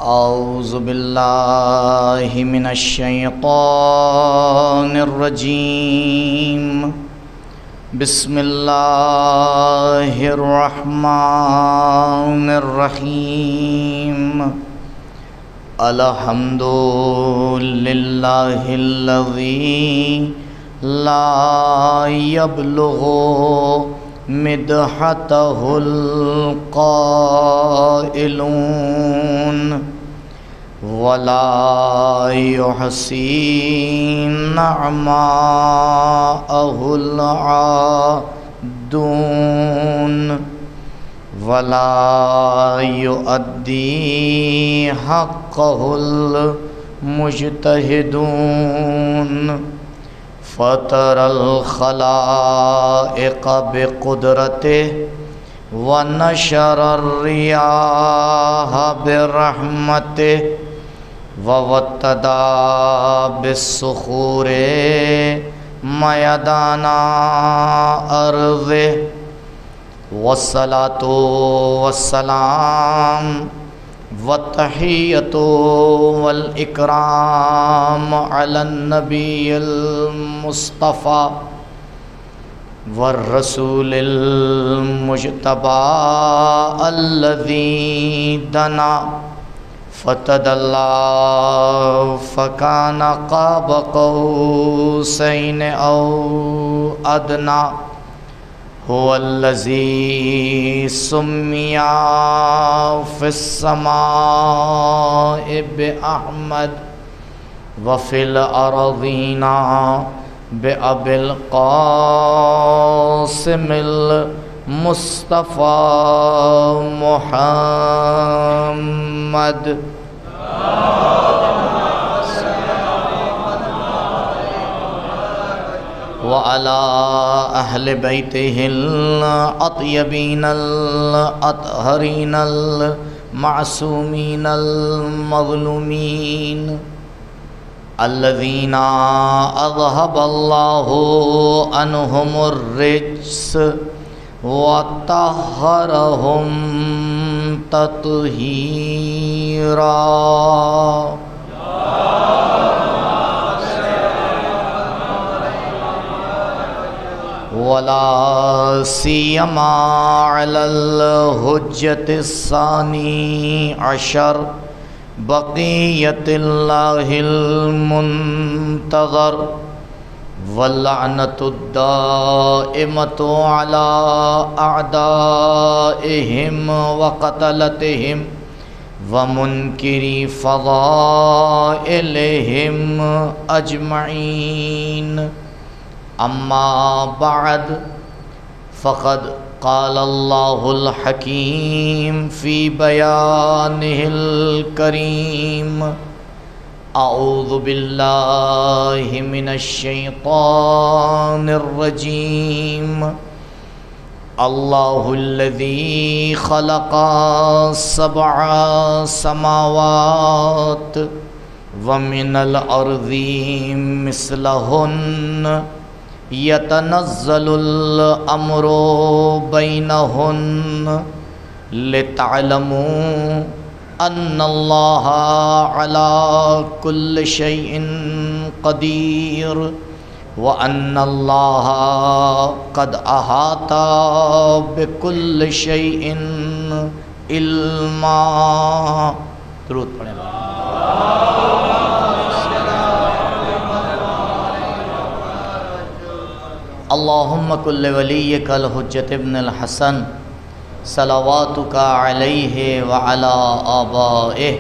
اعوذ باللہ من الشیطان الرجیم بسم اللہ الرحمن الرحیم الحمد للہ الذی لا یبلغ مدحتہ القائلون ولا يحصي نعماءه العادون ولا يؤدي حقه المجتهدون فطر الخلائق بقدرته ونشر الرياح برحمته ووتدا بالصخور ميدان أرضه والصلاة والسلام والتحية والإكرام على النبي المصطفى والرسول المجتبى الذي دنا فتدلى فكان قاب قوسين أو أدنى هو الذي سمي في السماء بأحمد وفي الأرضين بأبي القاسم المصطفى محمد وعلى أهل بيته الأطيبين الأطهرين المعصومين المظلومين الذين أذهب الله عنهم الرجس وطهرهم تطهيرا ولا سيما على الحجة الثاني عشر بقية الله المنتظر واللعنة الدائمة على أعدائهم وقتلتهم ومنكري فضائلهم أجمعين أما بعد فقد قال الله الحكيم في بيانه الكريم أعوذ بالله من الشيطان الرجيم الله الذي خلق 7 سماوات ومن الأرض مثلهن يتنزل الأمر بينهن لتعلموا أن الله على كل شيء قدير وأن الله قد أحاط بكل شيء علما. درود پڑھیں. اللهم كل وليك الحجة ابن الحسن صلواتك عليه وعلى آبائه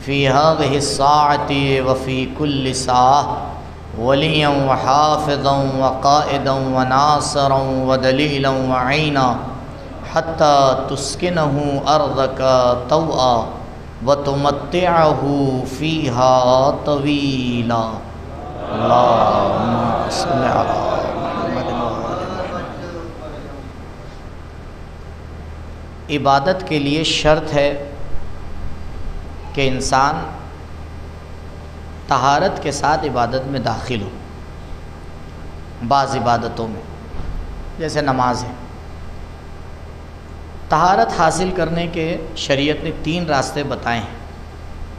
في هذه الساعة وفي كل ساعة وليا وحافظا وقائدا وناصرا ودليلا وعينا حتى تسكنه أرضك طوعا وتمتعه فيها طويلا. اللهم صل على عبادت کے لیے شرط ہے کہ انسان طہارت کے ساتھ عبادت میں داخل ہو. بعض عبادتوں میں جیسے نماز ہے، طہارت حاصل کرنے کے شریعت نے 3 راستے بتائے ہیں.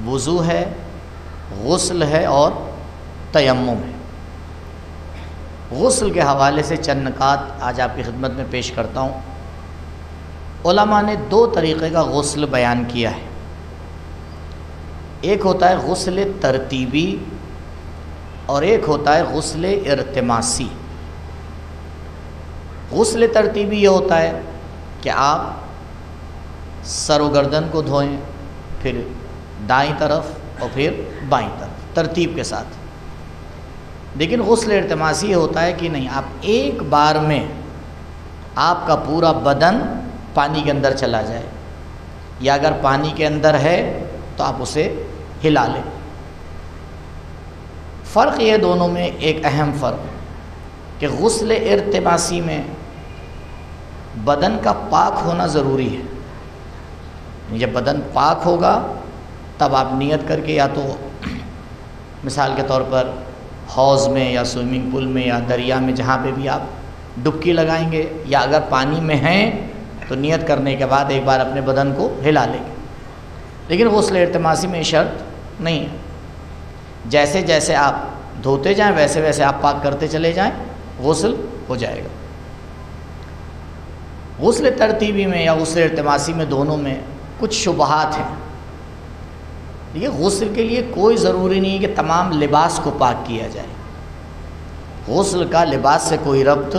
وضو ہے، غسل ہے اور تیمم ہے۔ غسل کے حوالے سے چند نکات آج آپ کی خدمت میں پیش کرتا ہوں۔ علماء نے دو طریقے کا غسل بیان کیا ہے۔ ایک ہوتا ہے غسل ترتیبی اور ایک ہوتا ہے غسل ارتماسی۔ غسل ترتیبی یہ ہوتا ہے کہ آپ سر و گردن کو دھوئیں، پھر دائیں طرف اور پھر بائیں طرف، ترتیب کے ساتھ۔ لیکن غسل ارتماسی یہ ہوتا ہے کہ نہیں، آپ ایک بار میں آپ کا پورا بدن پانی کے اندر چلا جائے، یا اگر پانی کے اندر ہے تو آپ اسے ہلا لیں۔ فرق یہ دونوں میں ایک اہم فرق کہ غسل ارتماسی میں بدن کا پاک ہونا ضروری ہے۔ جب بدن پاک ہوگا تب آپ نیت کر کے یا تو مثال کے طور پر حوض میں یا سوئمنگ پول میں یا دریا میں جہاں پہ بھی آپ ڈبکی لگائیں گے، یا اگر پانی میں ہیں تو نیت کرنے کے بعد ایک بار اپنے بدن کو ہلا لیں گے۔ لیکن غسل ارتماسی میں شرط نہیں ہے، جیسے جیسے آپ دھوتے جائیں ویسے ویسے آپ پاک کرتے چلے جائیں، غسل ہو جائے گا۔ غسل ترتیبی میں یا غسل ارتماسی میں دونوں میں کچھ شبہات ہیں۔ یہ غسل کے لیے کوئی ضروری نہیں کہ تمام لباس کو پاک کیا جائے، غسل کا لباس سے کوئی ربط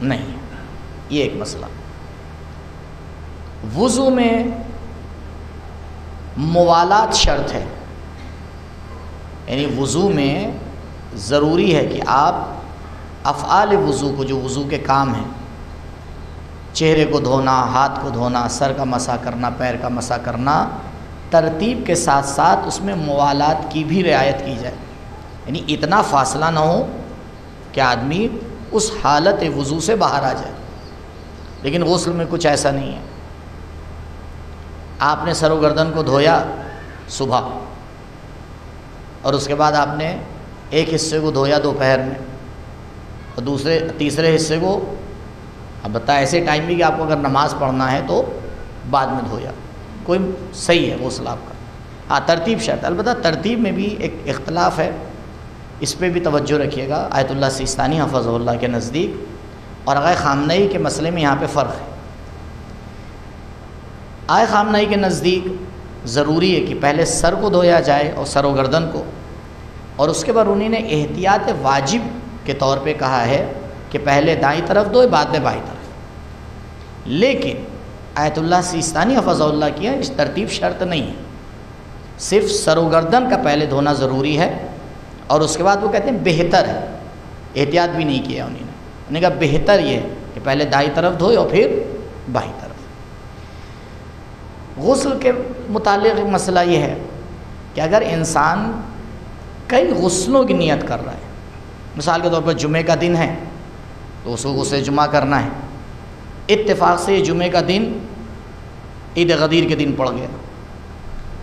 نہیں ہے، یہ ایک مسئلہ۔ وضو میں موالات شرط ہے، یعنی وضو میں ضروری ہے کہ آپ افعال وضو کو، جو وضو کے کام ہیں، چہرے کو دھونا، ہاتھ کو دھونا، سر کا مسح کرنا، پیر کا مسح کرنا، ترتیب کے ساتھ ساتھ اس میں موالات کی بھی رعایت کی جائے، یعنی اتنا فاصلہ نہ ہو کہ آدمی اس حالت وضو سے باہر آ جائے۔ لیکن غسل میں کچھ ایسا نہیں ہے۔ آپ نے سر و گردن کو دھویا صبح، اور اس کے بعد آپ نے ایک حصے کو دھویا دوپہر میں، اور تیسرے حصے کو اب بتا ایسے ٹائم بھی کہ آپ کو اگر نماز پڑھنا ہے تو بعد میں دھویا، کوئی صحیح ہے غسل آپ کا۔ ہاں، ترتیب شرط، البتہ ترتیب میں بھی ایک اختلاف ہے، اس پہ بھی توجہ رکھیے گا۔ آیت اللہ سیستانی حفظہ اللہ کے نزدیک اور آقا خامنہی کے مسئلے میں یہاں پہ فرق ہے۔ آقا خامنہی کے نزدیک ضروری ہے کہ پہلے سر کو دھویا جائے اور سر و گردن کو، اور اس کے بعد انہوں نے احتیاط واجب کے طور پہ کہا ہے کہ پہلے دائیں طرف دھوئے بعد میں بائیں طرف۔ لیکن آیت اللہ سیستانی حفظہ اللہ کی ہے اس ترتیب شرط نہیں ہے، صرف سر و گردن کا پہلے دھونا ضروری ہے، اور اس کے بعد وہ کہتے ہیں بہتر ہے، احتیاط بھی نہیں کیا انہوں نے کہا بہتر یہ ہے کہ پہلے دائیں طرف دھوئے اور پھر بائیں طرف۔ غسل کے متعلق مسئلہ یہ ہے کہ اگر انسان کئی غسلوں کی نیت کر رہا ہے، مثال کے طور پر جمعہ کا دن ہے تو اس کو غسل جمعہ کرنا ہے، اتفاق سے یہ جمعہ کا دن عید غدیر کے دن پڑ گیا،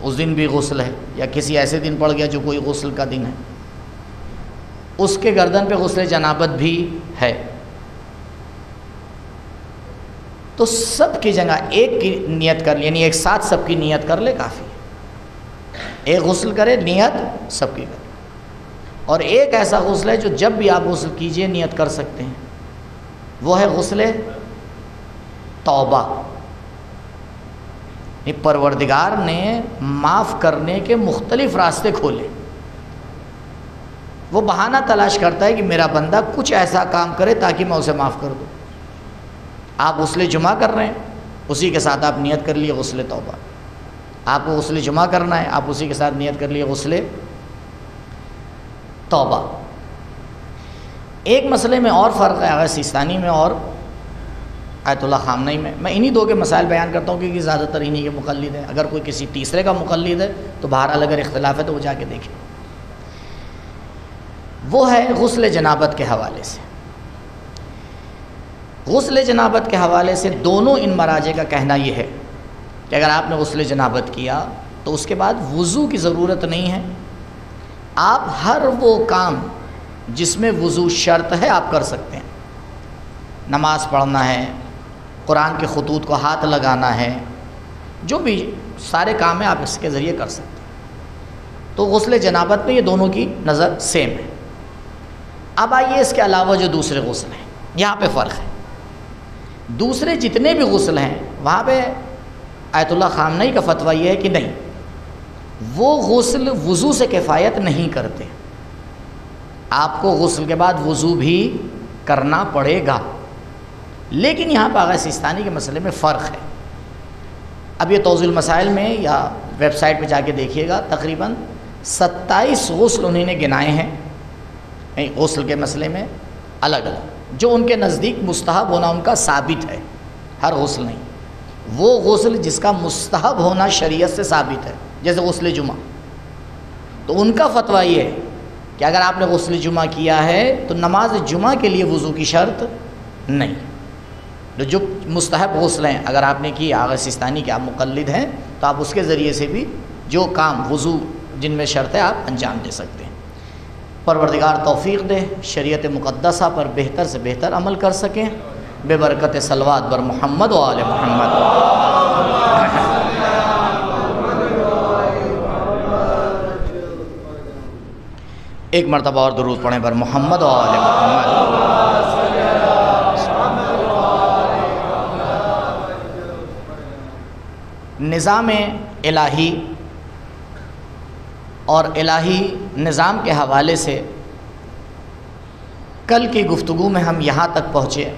اس دن بھی غسل ہے، یا کسی ایسے دن پڑ گیا جو کوئی غسل کا دن ہے، اس کے گردن پہ غسل جنابت بھی ہے، تو سب کی جگہ ایک کی نیت کر لے، یعنی ایک ساتھ سب کی نیت کر لے کافی ہے۔ ایک غسل کرے، نیت سب کی کرے، اور ایک ایسا غسل ہے جو جب بھی آپ غسل کیجئے نیت کر سکتے ہیں، وہ ہے غسل توبہ۔ پروردگار نے معاف کرنے کے مختلف راستے کھولے، وہ بہانہ تلاش کرتا ہے کہ میرا بندہ کچھ ایسا کام کرے تاکہ میں اسے معاف کر دوں۔ آپ غسل جمعہ کر رہے ہیں، اسی کے ساتھ آپ نیت کر لیے غسل توبہ۔ آپ کو غسل جمعہ کرنا ہے، آپ اسی کے ساتھ نیت کر لیے غسل توبہ۔ ایک مسئلے میں اور فرق ہے آغا سیستانی میں اور آیت اللہ خامنہی میں۔ میں انہی دو کے مسائل بیان کرتا ہوں کیونکہ زیادہ تر انہی کے مقلد ہیں، اگر کوئی کسی تیسرے کا مقلد ہے تو بہرحال اگر اختلاف ہے تو وہ جا کے دیکھیں۔ وہ ہے غسل جنابت کے حوالے سے۔ غسل جنابت کے حوالے سے دونوں ان مراجع کا کہنا یہ ہے کہ اگر آپ نے غسل جنابت کیا تو اس کے بعد وضو کی ضرورت نہیں ہے، آپ ہر وہ کام جس میں وضو شرط ہے آپ کر سکتے ہیں۔ نماز پڑھنا ہے، قرآن کے خطوط کو ہاتھ لگانا ہے، جو بھی سارے کام ہیں آپ اس کے ذریعے کر سکتے ہیں۔ تو غسل جنابت میں یہ دونوں کی نظر سیم ہے۔ اب آئیے اس کے علاوہ جو دوسرے غسل ہیں، یہاں پہ فرق ہے۔ دوسرے جتنے بھی غسل ہیں وہاں پہ آیت اللہ خامنئی کا فتویٰ یہ ہے کہ نہیں، وہ غسل وضو سے کفایت نہیں کرتے، آپ کو غسل کے بعد وضو بھی کرنا پڑے گا۔ لیکن یہاں پہ آغا سیستانی کے مسئلے میں فرق ہے۔ اب یہ توضیح المسائل میں یا ویب سائٹ پہ جا کے دیکھیے گا، تقریباً 27 غسل انہوں نے گنائے ہیں غسل کے مسئلے میں الگ الگ، جو ان کے نزدیک مستحب ہونا ان کا ثابت ہے، ہر غسل نہیں، وہ غسل جس کا مستحب ہونا شریعت سے ثابت ہے، جیسے غسل جمعہ، تو ان کا فتویٰ یہ ہے کہ اگر آپ نے غسل جمعہ کیا ہے تو نماز جمعہ کے لیے وضو کی شرط نہیں، جو مستحب غسل ہیں اگر آپ نے کی، آغا سیستانی کے آپ مقلد ہیں تو آپ اس کے ذریعے سے بھی جو کام وضو جن میں شرط ہے آپ انجام دے سکتے ہیں۔ پروردگار توفیق دے شریعت مقدسہ پر بہتر سے بہتر عمل کر سکیں، بے برکت صلوات بر محمد و آل محمد۔ ایک مرتبہ اور درود پڑھیں بر محمد و آل محمد۔ نظام الہی اور الہی نظام کے حوالے سے کل کی گفتگو میں ہم یہاں تک پہنچے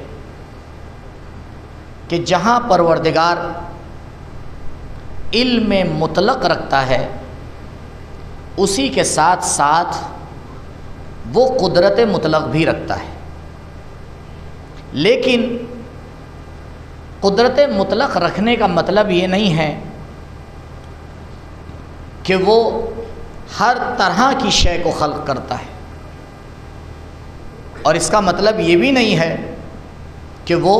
کہ جہاں پروردگار علم مطلق رکھتا ہے، اسی کے ساتھ ساتھ وہ قدرت مطلق بھی رکھتا ہے، لیکن قدرت مطلق رکھنے کا مطلب یہ نہیں ہے کہ وہ ہر طرح کی شے کو خلق کرتا ہے، اور اس کا مطلب یہ بھی نہیں ہے کہ وہ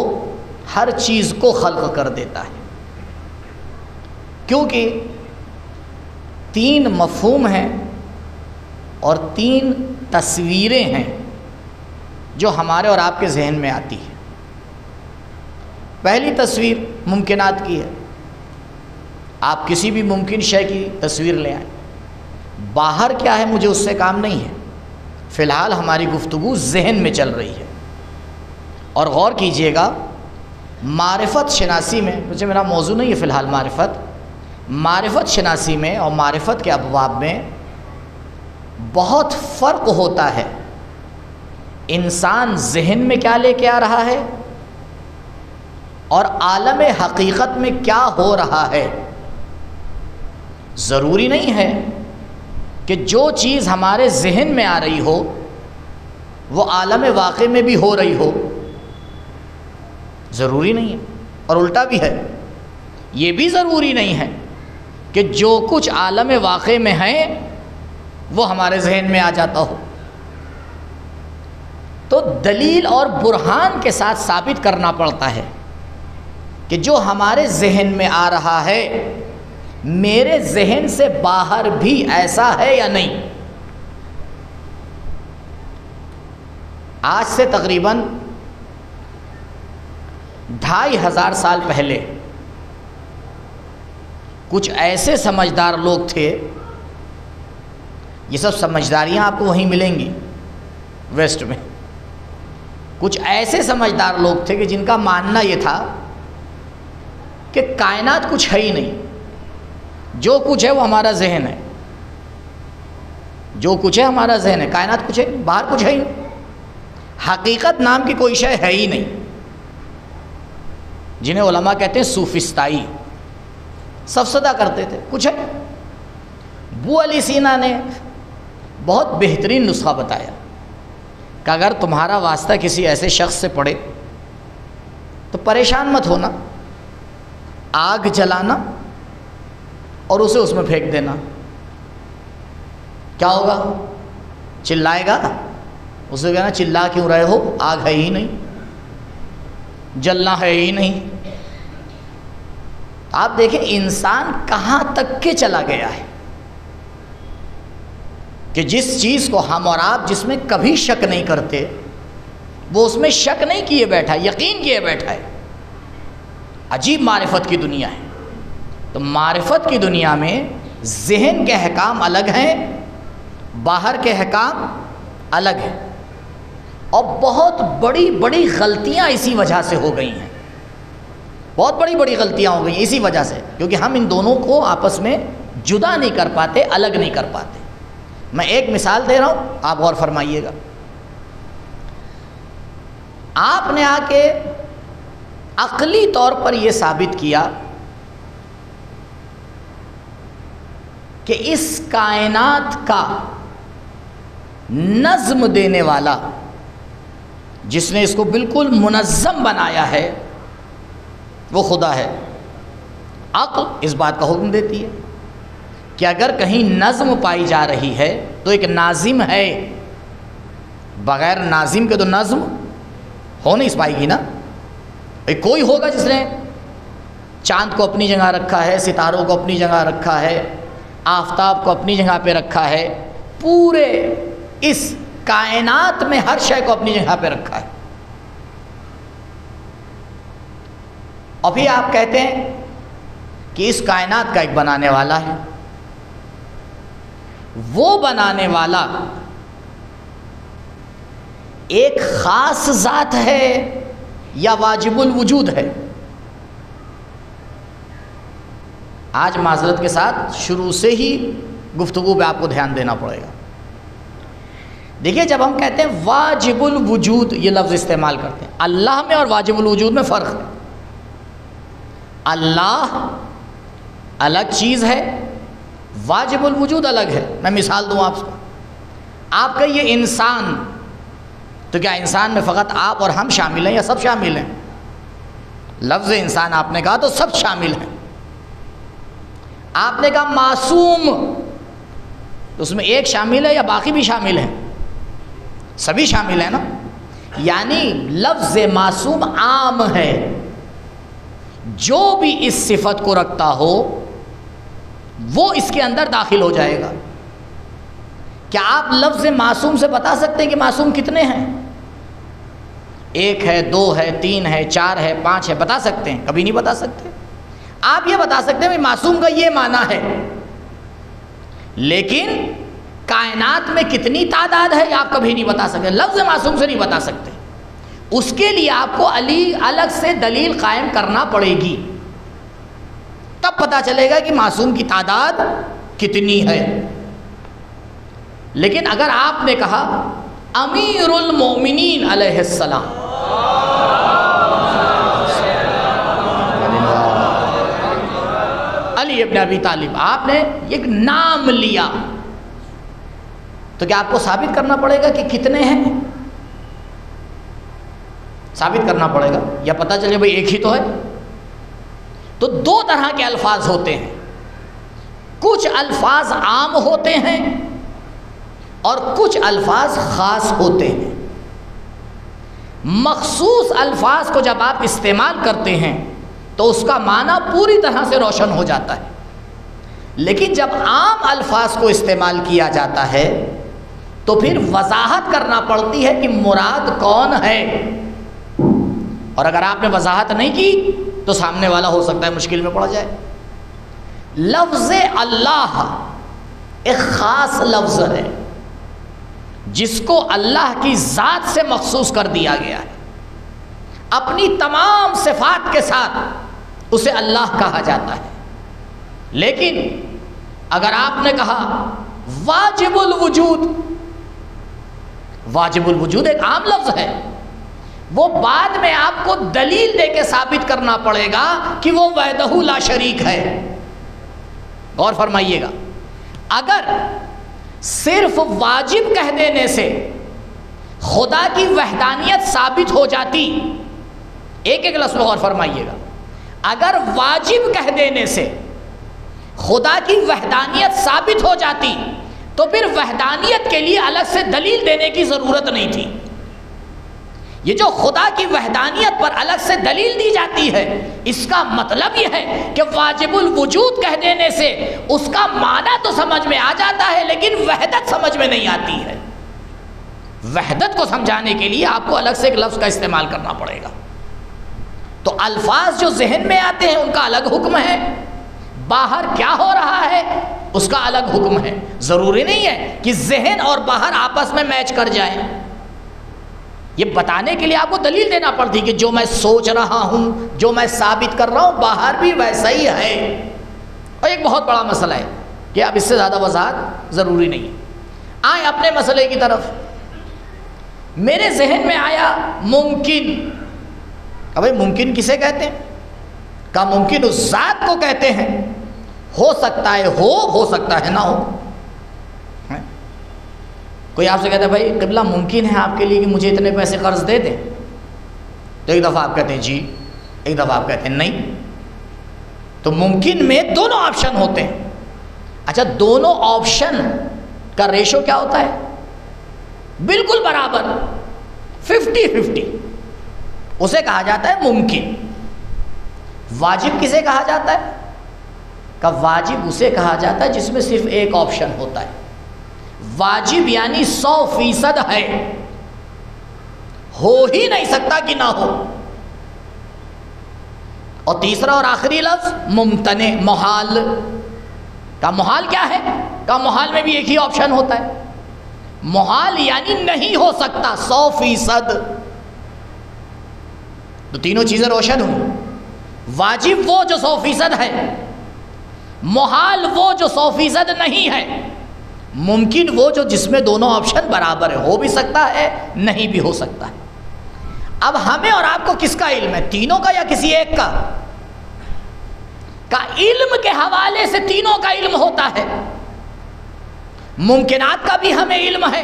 ہر چیز کو خلق کر دیتا ہے، کیونکہ 3 مفہوم ہیں اور 3 تصویریں ہیں جو ہمارے اور آپ کے ذہن میں آتی ہیں۔ پہلی تصویر ممکنات کی ہے، آپ کسی بھی ممکن شے کی تصویر لے آئیں، باہر کیا ہے مجھے اس سے کام نہیں ہے، فی الحال ہماری گفتگو ذہن میں چل رہی ہے۔ اور غور کیجئے گا، معرفت شناسی میں، مجھے میرا موضوع نہیں ہے فی الحال معرفت شناسی میں اور معرفت کے ابواب میں بہت فرق ہوتا ہے انسان ذہن میں کیا لے کے آ رہا ہے اور عالم حقیقت میں کیا ہو رہا ہے۔ ضروری نہیں ہے کہ جو چیز ہمارے ذہن میں آ رہی ہو وہ عالم واقع میں بھی ہو رہی ہو، ضروری نہیں ہے، اور الٹا بھی ہے، یہ بھی ضروری نہیں ہے کہ جو کچھ عالم واقع میں ہے وہ ہمارے ذہن میں آ جاتا ہو۔ تو دلیل اور برہان کے ساتھ ثابت کرنا پڑتا ہے کہ جو ہمارے ذہن میں آ رہا ہے میرے ذہن سے باہر بھی ایسا ہے یا نہیں۔ آج سے تقریباً 2500 سال پہلے کچھ ایسے سمجھدار لوگ تھے، یہ سب سمجھداریاں آپ کو وہیں ملیں گی ویسٹ میں، کچھ ایسے سمجھدار لوگ تھے کہ جن کا ماننا یہ تھا کہ کائنات کچھ ہے ہی نہیں، جو کچھ ہے وہ ہمارا ذہن ہے، جو کچھ ہے ہمارا ذہن ہے، کائنات کچھ ہے، باہر کچھ ہے ہی نہیں، حقیقت نام کی کوئی شے ہے ہی نہیں، جنہیں علماء کہتے ہیں سوفسطائی، سفسطہ کرتے تھے، کچھ ہے۔ ابو علی سینا نے بہت بہترین نسخہ بتایا کہ اگر تمہارا واسطہ کسی ایسے شخص سے پڑے تو پریشان مت ہونا، آگ جلانا اور اسے اس میں پھینک دینا، کیا ہوگا؟ چلائے گا، اسے کہنا چلا کیوں رہے ہو، آگ ہے ہی نہیں، جلنا ہے ہی نہیں۔ آپ دیکھیں انسان کہاں تک کے چلا گیا ہے کہ جس چیز کو ہم اور آپ جس میں کبھی شک نہیں کرتے وہ اس میں شک نہیں کیے بیٹھا ہے، یقین کیے بیٹھا ہے۔ عجیب معرفت کی دنیا ہے۔ تو معرفت کی دنیا میں ذہن کے احکام الگ ہیں، باہر کے احکام الگ ہیں، اور بہت بڑی بڑی غلطیاں اسی وجہ سے ہو گئی ہیں، بہت بڑی بڑی غلطیاں ہو گئی ہیں اسی وجہ سے، کیونکہ ہم ان دونوں کو آپس میں جدا نہیں کر پاتے، الگ نہیں کر پاتے۔ میں ایک مثال دے رہا ہوں، آپ غور فرمائیے گا۔ آپ نے آ کے عقلی طور پر یہ ثابت کیا کہ اس کائنات کا نظم دینے والا، جس نے اس کو بالکل منظم بنایا ہے، وہ خدا ہے۔ عقل اس بات کا حکم دیتی ہے کہ اگر کہیں نظم پائی جا رہی ہے تو ایک ناظم ہے، بغیر ناظم کے تو نظم ہو نہیں پائے گی نا۔ کوئی ہوگا جس نے چاند کو اپنی جگہ رکھا ہے، ستاروں کو اپنی جگہ رکھا ہے، آفتاب کو اپنی جگہ پہ رکھا ہے، پورے اس کائنات میں ہر شے کو اپنی جگہ پہ رکھا ہے، اور پھر آپ کہتے ہیں کہ اس کائنات کا ایک بنانے والا ہے۔ وہ بنانے والا ایک خاص ذات ہے یا واجب الوجود ہے؟ آج معذرت کے ساتھ شروع سے ہی گفتگو پہ آپ کو دھیان دینا پڑے گا۔ دیکھیے، جب ہم کہتے ہیں واجب الوجود، یہ لفظ استعمال کرتے ہیں، اللہ میں اور واجب الوجود میں فرق ہے۔ اللہ الگ چیز ہے، واجب الوجود الگ ہے۔ میں مثال دوں آپ کو، آپ کا یہ انسان، تو کیا انسان میں فقط آپ اور ہم شامل ہیں یا سب شامل ہیں؟ لفظ انسان آپ نے کہا تو سب شامل ہیں۔ آپ نے کہا معصوم، تو اس میں ایک شامل ہے یا باقی بھی شامل ہیں؟ سبھی شامل ہیں نا۔ یعنی لفظ معصوم عام ہے، جو بھی اس صفت کو رکھتا ہو وہ اس کے اندر داخل ہو جائے گا۔ کیا آپ لفظ معصوم سے بتا سکتے ہیں کہ معصوم کتنے ہیں؟ ایک ہے، دو ہے، تین ہے، چار ہے، پانچ ہے؟ بتا سکتے ہیں؟ کبھی نہیں بتا سکتے۔ آپ یہ بتا سکتے ہیں کہ معصوم کا یہ معنی ہے، لیکن کائنات میں کتنی تعداد ہے یہ آپ کبھی نہیں بتا سکتے، لفظ معصوم سے نہیں بتا سکتے۔ اس کے لیے آپ کو الگ سے دلیل قائم کرنا پڑے گی، تب پتہ چلے گا کہ معصوم کی تعداد کتنی ہے۔ لیکن اگر آپ نے کہا امیر المومنین علیہ السلام، علی ابن ابی طالب، آپ نے ایک نام لیا، تو کیا آپ کو ثابت کرنا پڑے گا کہ کتنے ہیں؟ ثابت کرنا پڑے گا، یا پتہ چلے بھئی ایک ہی تو ہے؟ تو دو طرح کے الفاظ ہوتے ہیں، کچھ الفاظ عام ہوتے ہیں اور کچھ الفاظ خاص ہوتے ہیں۔ مخصوص الفاظ کو جب آپ استعمال کرتے ہیں تو اس کا معنی پوری طرح سے روشن ہو جاتا ہے، لیکن جب عام الفاظ کو استعمال کیا جاتا ہے تو پھر وضاحت کرنا پڑتی ہے کہ مراد کون ہے، اور اگر آپ نے وضاحت نہیں کی تو سامنے والا ہو سکتا ہے مشکل میں پڑ جائے۔ لفظ اللہ ایک خاص لفظ ہے جس کو اللہ کی ذات سے مخصوص کر دیا گیا ہے، اپنی تمام صفات کے ساتھ اسے اللہ کہا جاتا ہے۔ لیکن اگر آپ نے کہا واجب الوجود، واجب الوجود ایک عام لفظ ہے، وہ بعد میں آپ کو دلیل دے کے ثابت کرنا پڑے گا کہ وہ وحدہ لا شریک ہے۔ غور فرمائیے گا، اگر صرف واجب کہہ دینے سے خدا کی وحدانیت ثابت ہو جاتی، ایک ایک لفظ میں غور فرمائیے گا، اگر واجب کہہ دینے سے خدا کی وحدانیت ثابت ہو جاتی تو پھر وحدانیت کے لیے الگ سے دلیل دینے کی ضرورت نہیں تھی۔ یہ جو خدا کی وحدانیت پر الگ سے دلیل دی جاتی ہے، اس کا مطلب یہ ہے کہ واجب الوجود کہہ دینے سے اس کا معنی تو سمجھ میں آ جاتا ہے لیکن وحدت سمجھ میں نہیں آتی ہے۔ وحدت کو سمجھانے کے لیے آپ کو الگ سے ایک لفظ کا استعمال کرنا پڑے گا۔ تو الفاظ جو ذہن میں آتے ہیں ان کا الگ حکم ہے، باہر کیا ہو رہا ہے اس کا الگ حکم ہے. ضروری نہیں ہے کہ ذہن اور باہر آپس میں میچ کر جائیں. یہ بتانے کے لیے آپ کو دلیل دینا پڑتی کہ جو میں سوچ رہا ہوں، جو میں ثابت کر رہا ہوں، باہر بھی ویسا ہی ہے. اور ایک بہت بڑا مسئلہ ہے کہ اب اس سے زیادہ وضاحت ضروری نہیں ہے. آئیں اپنے مسئلے کی طرف. میرے ذہن میں آیا ممکن. اب ممکن کسے کہتے ہیں؟ کہا ممکن اس ذات کو کہتے ہیں. ہو سکتا ہے ہو سکتا ہے نہ ہو. کوئی آپ سے کہتا ہے بھائی قبلہ ممکن ہے آپ کے لیے کہ مجھے اتنے پیسے قرض دے دیں، تو ایک دفعہ آپ کہتے ہیں جی، ایک دفعہ آپ کہتے ہیں نہیں. تو ممکن میں دونوں آپشن ہوتے ہیں. اچھا دونوں آپشن کا ریشو کیا ہوتا ہے؟ بالکل برابر، 50-50. اسے کہا جاتا ہے ممکن. واجب کسے کہا جاتا ہے؟ کہ واجب اسے کہا جاتا ہے جس میں صرف ایک آپشن ہوتا ہے. واجب یعنی 100% ہے، ہو ہی نہیں سکتا کہ نہ ہو. اور تیسرا اور آخری لفظ ممتنع، محال. کا محال کیا ہے؟ کا محال میں بھی ایک ہی آپشن ہوتا ہے. محال یعنی نہیں ہو سکتا 100%. تو تینوں چیزیں روشن ہوں. واجب وہ جو 100% ہے، محال وہ جو 100% نہیں ہے، ممکن وہ جو جس میں دونوں آپشن برابر ہے، ہو بھی سکتا ہے نہیں بھی ہو سکتا ہے. اب ہمیں اور آپ کو کس کا علم ہے؟ تینوں کا یا کسی ایک کا؟ کا علم کے حوالے سے تینوں کا علم ہوتا ہے. ممکنات کا بھی ہمیں علم ہے،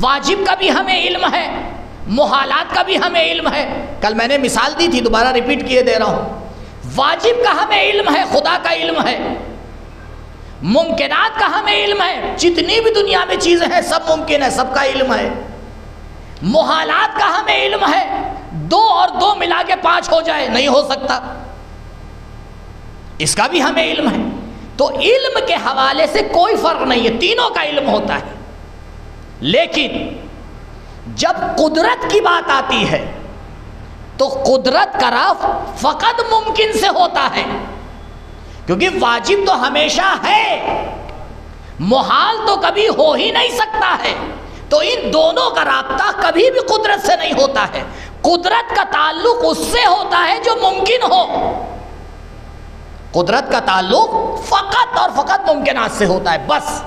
واجب کا بھی ہمیں علم ہے، محالات کا بھی ہمیں علم ہے. کل میں نے مثال دی تھی، دوبارہ ریپیٹ کیے دے رہا ہوں. واجب کا ہمیں علم ہے، خدا کا علم ہے. ممکنات کا ہمیں علم ہے، جتنی بھی دنیا میں چیزیں ہیں سب ممکن ہے، سب کا علم ہے. محالات کا ہمیں علم ہے، 2 اور 2 ملا کے 5 ہو جائے، نہیں ہو سکتا، اس کا بھی ہمیں علم ہے. تو علم کے حوالے سے کوئی فرق نہیں ہے، تینوں کا علم ہوتا ہے. لیکن جب قدرت کی بات آتی ہے تو قدرت کا رفع فقط ممکن سے ہوتا ہے، کیونکہ واجب تو ہمیشہ ہے، محال تو کبھی ہو ہی نہیں سکتا ہے. تو ان دونوں کا رابطہ کبھی بھی قدرت سے نہیں ہوتا ہے. قدرت کا تعلق اس سے ہوتا ہے جو ممکن ہو. قدرت کا تعلق فقط اور فقط ممکنات سے ہوتا ہے، بس.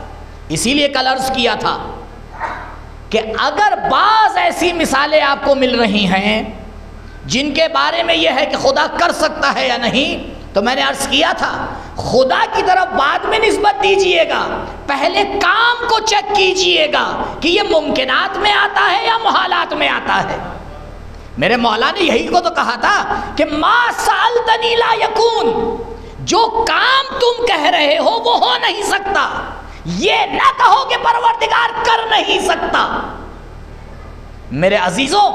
اسی لیے کل عرض کیا تھا کہ اگر بعض ایسی مثالیں آپ کو مل رہی ہیں جن کے بارے میں یہ ہے کہ خدا کر سکتا ہے یا نہیں، تو میں نے عرض کیا تھا خدا کی طرف بعد میں نسبت دیجئے گا، پہلے کام کو چیک کیجئے گا کہ یہ ممکنات میں آتا ہے یا محالات میں آتا ہے. میرے مولا نے یہی کو تو کہا تھا کہ ما سألتنی لا یکون، جو کام تم کہہ رہے ہو وہ ہو نہیں سکتا. یہ نہ کہو کہ پروردگار کر نہیں سکتا. میرے عزیزوں،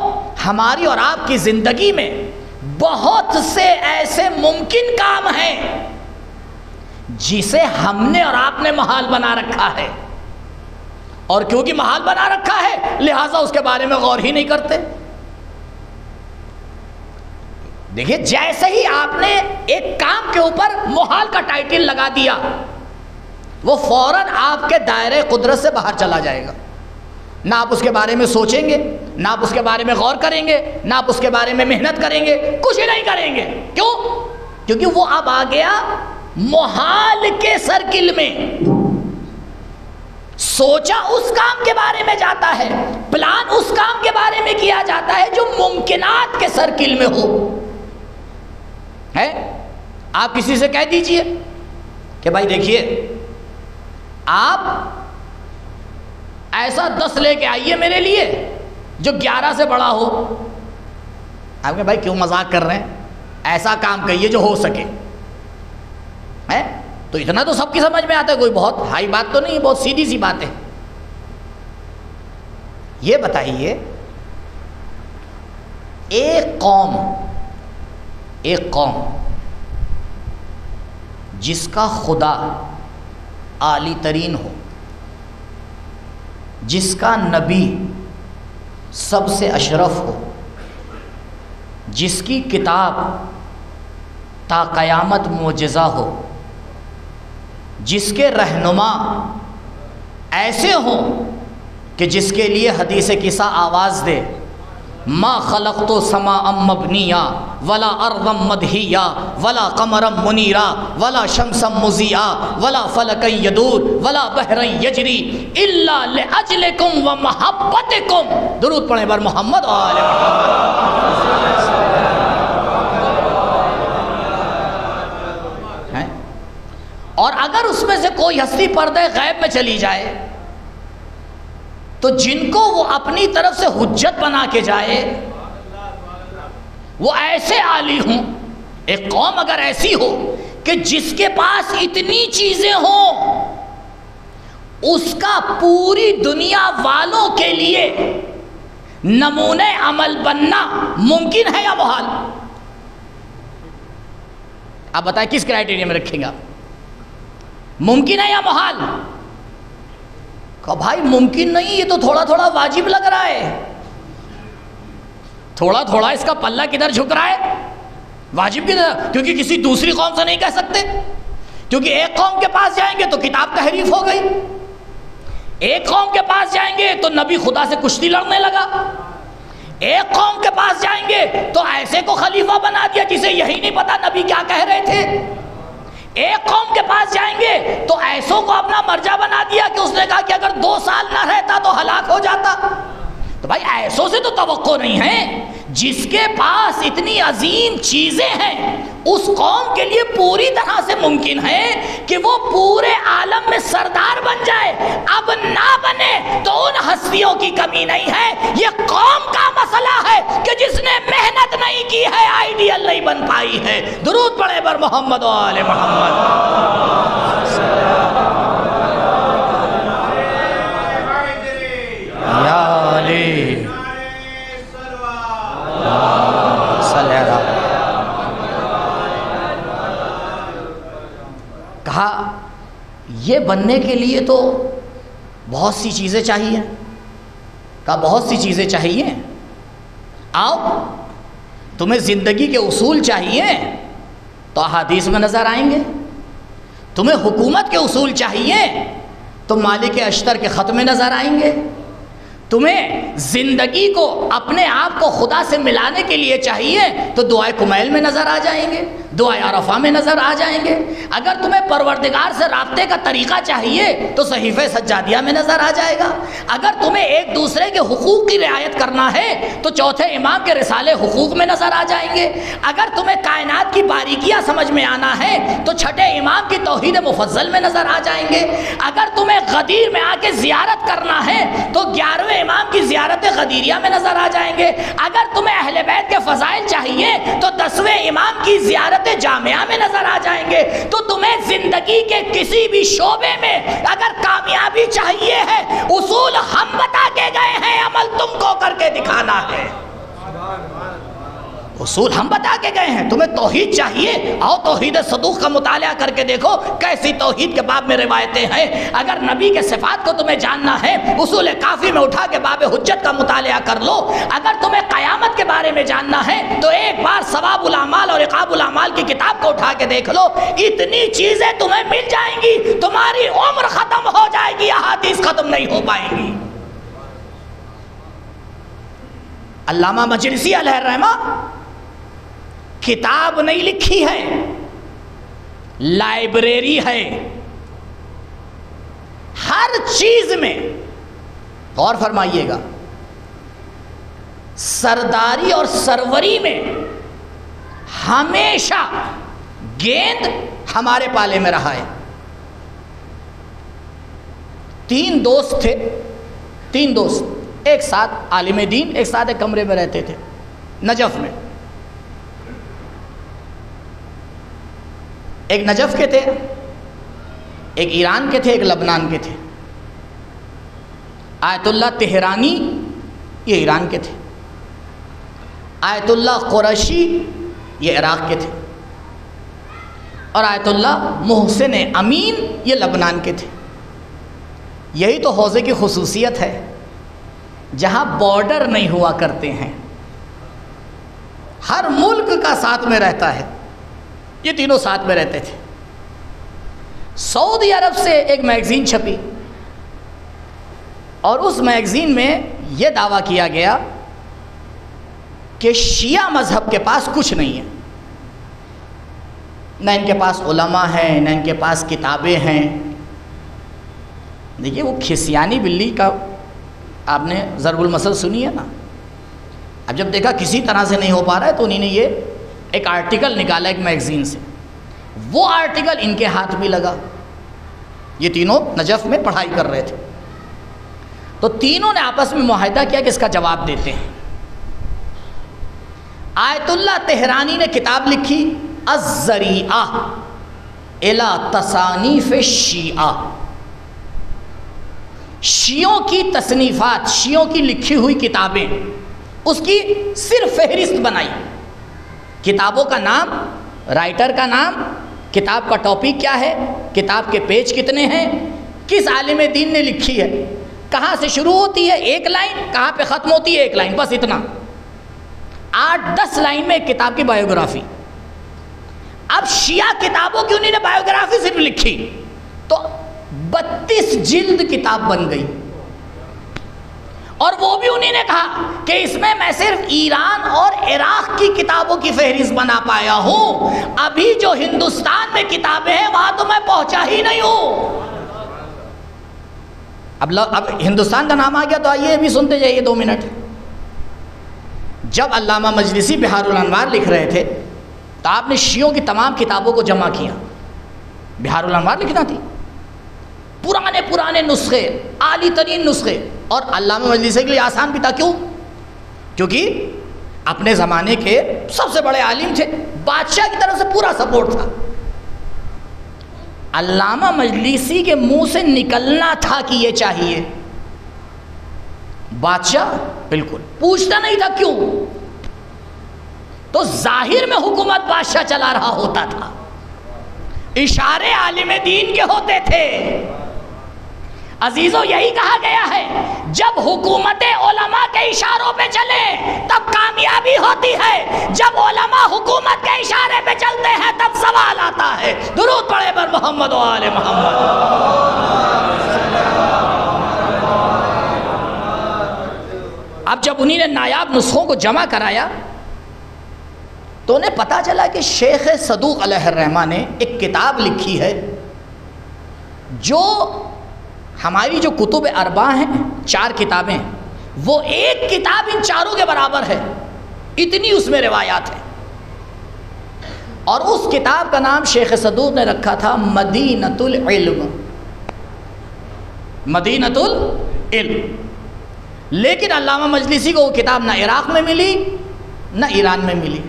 ہماری اور آپ کی زندگی میں بہت سے ایسے ممکن کام ہیں جسے ہم نے اور آپ نے محال بنا رکھا ہے، اور کیونکہ محال بنا رکھا ہے لہٰذا اس کے بارے میں غور ہی نہیں کرتے. دیکھیے جیسے ہی آپ نے ایک کام کے اوپر محال کا ٹائٹل لگا دیا، وہ فوراً آپ کے دائرے قدرت سے باہر چلا جائے گا. نہ آپ اس کے بارے میں سوچیں گے، نہ آپ اس کے بارے میں غور کریں گے، نہ آپ اس کے بارے میں محنت کریں گے، کچھ ہی نہیں کریں گے. کیوں؟ کیونکہ وہ اب آ گیا محال کے سرکل میں. سوچا اس کام کے بارے میں جاتا ہے، پلان اس کام کے بارے میں کیا جاتا ہے جو ممکنات کے سرکل میں ہو. ہے آپ کسی سے کہہ دیجئے کہ بھائی دیکھیے آپ ایسا 10 لے کے آئیے میرے لیے جو 11 سے بڑا ہو. آپ کہ بھائی کیوں مذاق کر رہے ہیں، ایسا کام کہیے جو ہو سکے. ہے تو اتنا تو سب کی سمجھ میں آتا ہے، کوئی بہت ہائی بات تو نہیں، بہت سیدھی سی بات ہے. یہ بتائیے ایک قوم جس کا خدا عالی ترین ہو، جس کا نبی سب سے اشرف ہو، جس کی کتاب تا قیامت معجزہ ہو، جس کے رہنما ایسے ہوں کہ جس کے لیے حدیث کسا آواز دے، ما خلقت سماء مبنیا ولا ارضا مدحیا ولا قمرا منیرا ولا شمسا مضیئا ولا فلکا یدور ولا بحرا یجری الا لاجلکم ومحبتکم۔ درود پڑھیں بر محمد و آل محمد۔ اور اگر اس میں سے کوئی ہستی پردہ غیب میں چلی جائے تو جن کو وہ اپنی طرف سے حجت بنا کے جائے وہ ایسے عالی ہوں، ایک قوم اگر ایسی ہو کہ جس کے پاس اتنی چیزیں ہوں، اس کا پوری دنیا والوں کے لیے نمونہ عمل بننا ممکن ہے یا محال؟ آپ بتائیں کس کرائیٹیریا میں رکھیں گا؟ ممکن ہے یا محال؟ کہ بھائی ممکن نہیں، یہ تو تھوڑا تھوڑا واجب لگ رہا ہے، تھوڑا تھوڑا اس کا پلہ کدھر جھک رہا ہے، واجب کدھر؟ کیونکہ کسی دوسری قوم سے نہیں کہہ سکتے، کیونکہ ایک قوم کے پاس جائیں گے تو کتاب تحریف ہو گئی، ایک قوم کے پاس جائیں گے تو نبی خدا سے کشتی لڑنے لگا، ایک قوم کے پاس جائیں گے تو ایسے کو خلیفہ بنا دیا جسے یہی نہیں پتا نبی کیا کہہ رہے تھے، ایک قوم کے پاس جائیں گے تو ایسوں کو اپنا مرجع بنا دیا کہ اس نے کہا کہ اگر 2 سال نہ رہتا تو ہلاک ہو جاتا۔ تو بھائی ایسوں سے تو توقع نہیں ہے، جس کے پاس اتنی عظیم چیزیں ہیں اس قوم کے لیے پوری طرح سے ممکن ہے کہ وہ پورے عالم میں سردار بن جائے، اب نہ بنے تو ان ہستیوں کی کمی نہیں ہے، یہ قوم کا مسئلہ ہے کہ جس نے محنت نہیں کی ہے آئیڈیل نہیں بن پائی ہے۔ درود پڑھے بر محمد و آل محمد۔ یا علی کہا یہ بننے کے لیے تو بہت سی چیزیں چاہیے، کہا بہت سی چیزیں چاہیے، آؤ تمہیں زندگی کے اصول چاہیے تو احادیث میں نظر آئیں گے، تمہیں حکومت کے اصول چاہیے تو مالک اشتر کے خط میں نظر آئیں گے، تمہیں زندگی کو اپنے آپ کو خدا سے ملانے کے لیے چاہیے تو دعائے کمیل میں نظر آ جائیں گے، دعائے عرفہ میں نظر آ جائیں گے، اگر تمہیں پروردگار سے رابطے کا طریقہ چاہیے تو صحیفہ سجادیہ میں نظر آ جائے گا، اگر تمہیں ایک دوسرے کے حقوق کی رعایت کرنا ہے تو چوتھے امام کے رسالے حقوق میں نظر آ جائیں گے، اگر تمہیں کائنات کی باریکیاں سمجھ میں آنا ہے تو چھٹے امام کی توحید مفضل میں نظر آ جائیں گے، اگر تمہیں غدیر میں آ کے زیارت کرنا ہے تو 11ویں امام کی زیارت غدیریہ میں نظر آ جائیں گے، اگر تمہیں اہل بیت کے فضائل چاہیے تو 10ویں امام کی زیارت جامعہ میں نظر آ جائیں گے، تو تمہیں زندگی کے کسی بھی شعبے میں اگر کامیابی چاہیے ہے اصول ہم بتا کے گئے ہیں، عمل تم کو کر کے دکھانا ہے، اصول ہم بتا کے گئے ہیں، تمہیں توحید چاہیے آؤ توحید صدوق کا مطالعہ کر کے دیکھو کیسی توحید کے باب میں روایتیں ہیں، اگر نبی کے صفات کو تمہیں جاننا ہے اصول کافی میں اٹھا کے باب حجت کا مطالعہ کر لو، اگر تمہیں قیامت کے بارے میں جاننا ہے تو ایک بار ثواب الاعمال اور عقاب الاعمال کی کتاب کو اٹھا کے دیکھ لو، اتنی چیزیں تمہیں مل جائیں گی، تمہاری عمر ختم ہو جائے گی، احادیث ختم نہیں ہو پائیں گی۔ علامہ مجلسی علیہ الرحمہ کتاب نہیں لکھی ہے، لائبریری ہے، ہر چیز میں غور فرمائیے گا، سرداری اور سروری میں ہمیشہ گیند ہمارے پالے میں رہا ہے۔ 3 دوست تھے، 3 دوست ایک ساتھ عالم دین ایک ساتھ ایک کمرے میں رہتے تھے نجف میں، ایک نجف کے تھے، ایک ایران کے تھے، ایک لبنان کے تھے۔ آیت اللہ تہرانی یہ ایران کے تھے، آیت اللہ قریشی یہ عراق کے تھے، اور آیت اللہ محسن امین یہ لبنان کے تھے۔ یہی تو حوزے کی خصوصیت ہے، جہاں بارڈر نہیں ہوا کرتے ہیں، ہر ملک کا ساتھ میں رہتا ہے، یہ تینوں ساتھ میں رہتے تھے۔ سعودی عرب سے ایک میگزین چھپی اور اس میگزین میں یہ دعویٰ کیا گیا کہ شیعہ مذہب کے پاس کچھ نہیں ہے، نہ ان کے پاس علماء ہیں، نہ ان کے پاس کتابیں ہیں۔ دیکھیے وہ کھسیانی بلی کا آپ نے ضرب المثل سنی ہے نا، اب جب دیکھا کسی طرح سے نہیں ہو پا رہا ہے تو انہی نے یہ ایک آرٹیکل نکالا ایک میگزین سے، وہ آرٹیکل ان کے ہاتھ بھی لگا۔ یہ تینوں نجف میں پڑھائی کر رہے تھے، تو تینوں نے آپس میں معاہدہ کیا کہ اس کا جواب دیتے ہیں۔ آیت اللہ تہرانی نے کتاب لکھی الذریعہ الی تصانیف الشیعہ، شیعوں کی تصنیفات، شیعوں کی لکھی ہوئی کتابیں، اس کی صرف فہرست بنائی، کتابوں کا نام، رائٹر کا نام، کتاب کا ٹاپک کیا ہے، کتاب کے پیج کتنے ہیں، کس عالم دین نے لکھی ہے، کہاں سے شروع ہوتی ہے ایک لائن، کہاں پہ ختم ہوتی ہے ایک لائن، بس اتنا، 8-10 لائن میں ایک کتاب کی بایوگرافی۔ اب شیعہ کتابوں کی انہوں نے بایوگرافی صرف لکھی تو 32 جلد کتاب بن گئی، اور وہ بھی انہوں نے کہا کہ اس میں صرف ایران اور عراق کی کتابوں کی فہرست بنا پایا ہوں، ابھی جو ہندوستان میں کتابیں ہیں وہاں تو میں پہنچا ہی نہیں ہوں۔ اب ہندوستان کا نام آ گیا تو آئیے بھی سنتے جائیے 2 منٹ۔ جب علامہ مجلسی بحار الانوار لکھ رہے تھے تو آپ نے شیعوں کی تمام کتابوں کو جمع کیا، بحار الانوار لکھنا تھی، پرانے نسخے، عالی ترین نسخے، اور علامہ مجلسی کے لیے آسان بھی تھا، کیوں؟ کیونکہ اپنے زمانے کے سب سے بڑے عالم تھے، بادشاہ کی طرف سے پورا سپورٹ تھا۔ علامہ مجلسی کے منہ سے نکلنا تھا کہ یہ چاہیے، بادشاہ بالکل پوچھتا نہیں تھا کیوں، تو ظاہر میں حکومت بادشاہ چلا رہا ہوتا تھا، اشارے عالم دین کے ہوتے تھے۔ عزیزو یہی کہا گیا ہے جب حکومت علماء کے اشاروں پہ چلے تب کامیابی ہوتی ہے، جب علماء حکومت کے اشارے پہ چلتے ہیں تب سوال آتا ہے۔ درود پڑھے بر محمد و آل محمد۔ اب جب انہی نے نایاب نسخوں کو جمع کرایا تو انہیں پتا چلا کہ شیخ صدوق علیہ الرحمہ نے ایک کتاب لکھی ہے جو ہماری جو کتب اربع ہیں، 4 کتابیں، وہ ایک کتاب ان 4 کے برابر ہے، اتنی اس میں روایات ہیں۔ اور اس کتاب کا نام شیخ صدوق نے رکھا تھا مدینۃ العلم، مدینۃ العلم۔ لیکن علامہ مجلسی کو وہ کتاب نہ عراق میں ملی نہ ایران میں ملی۔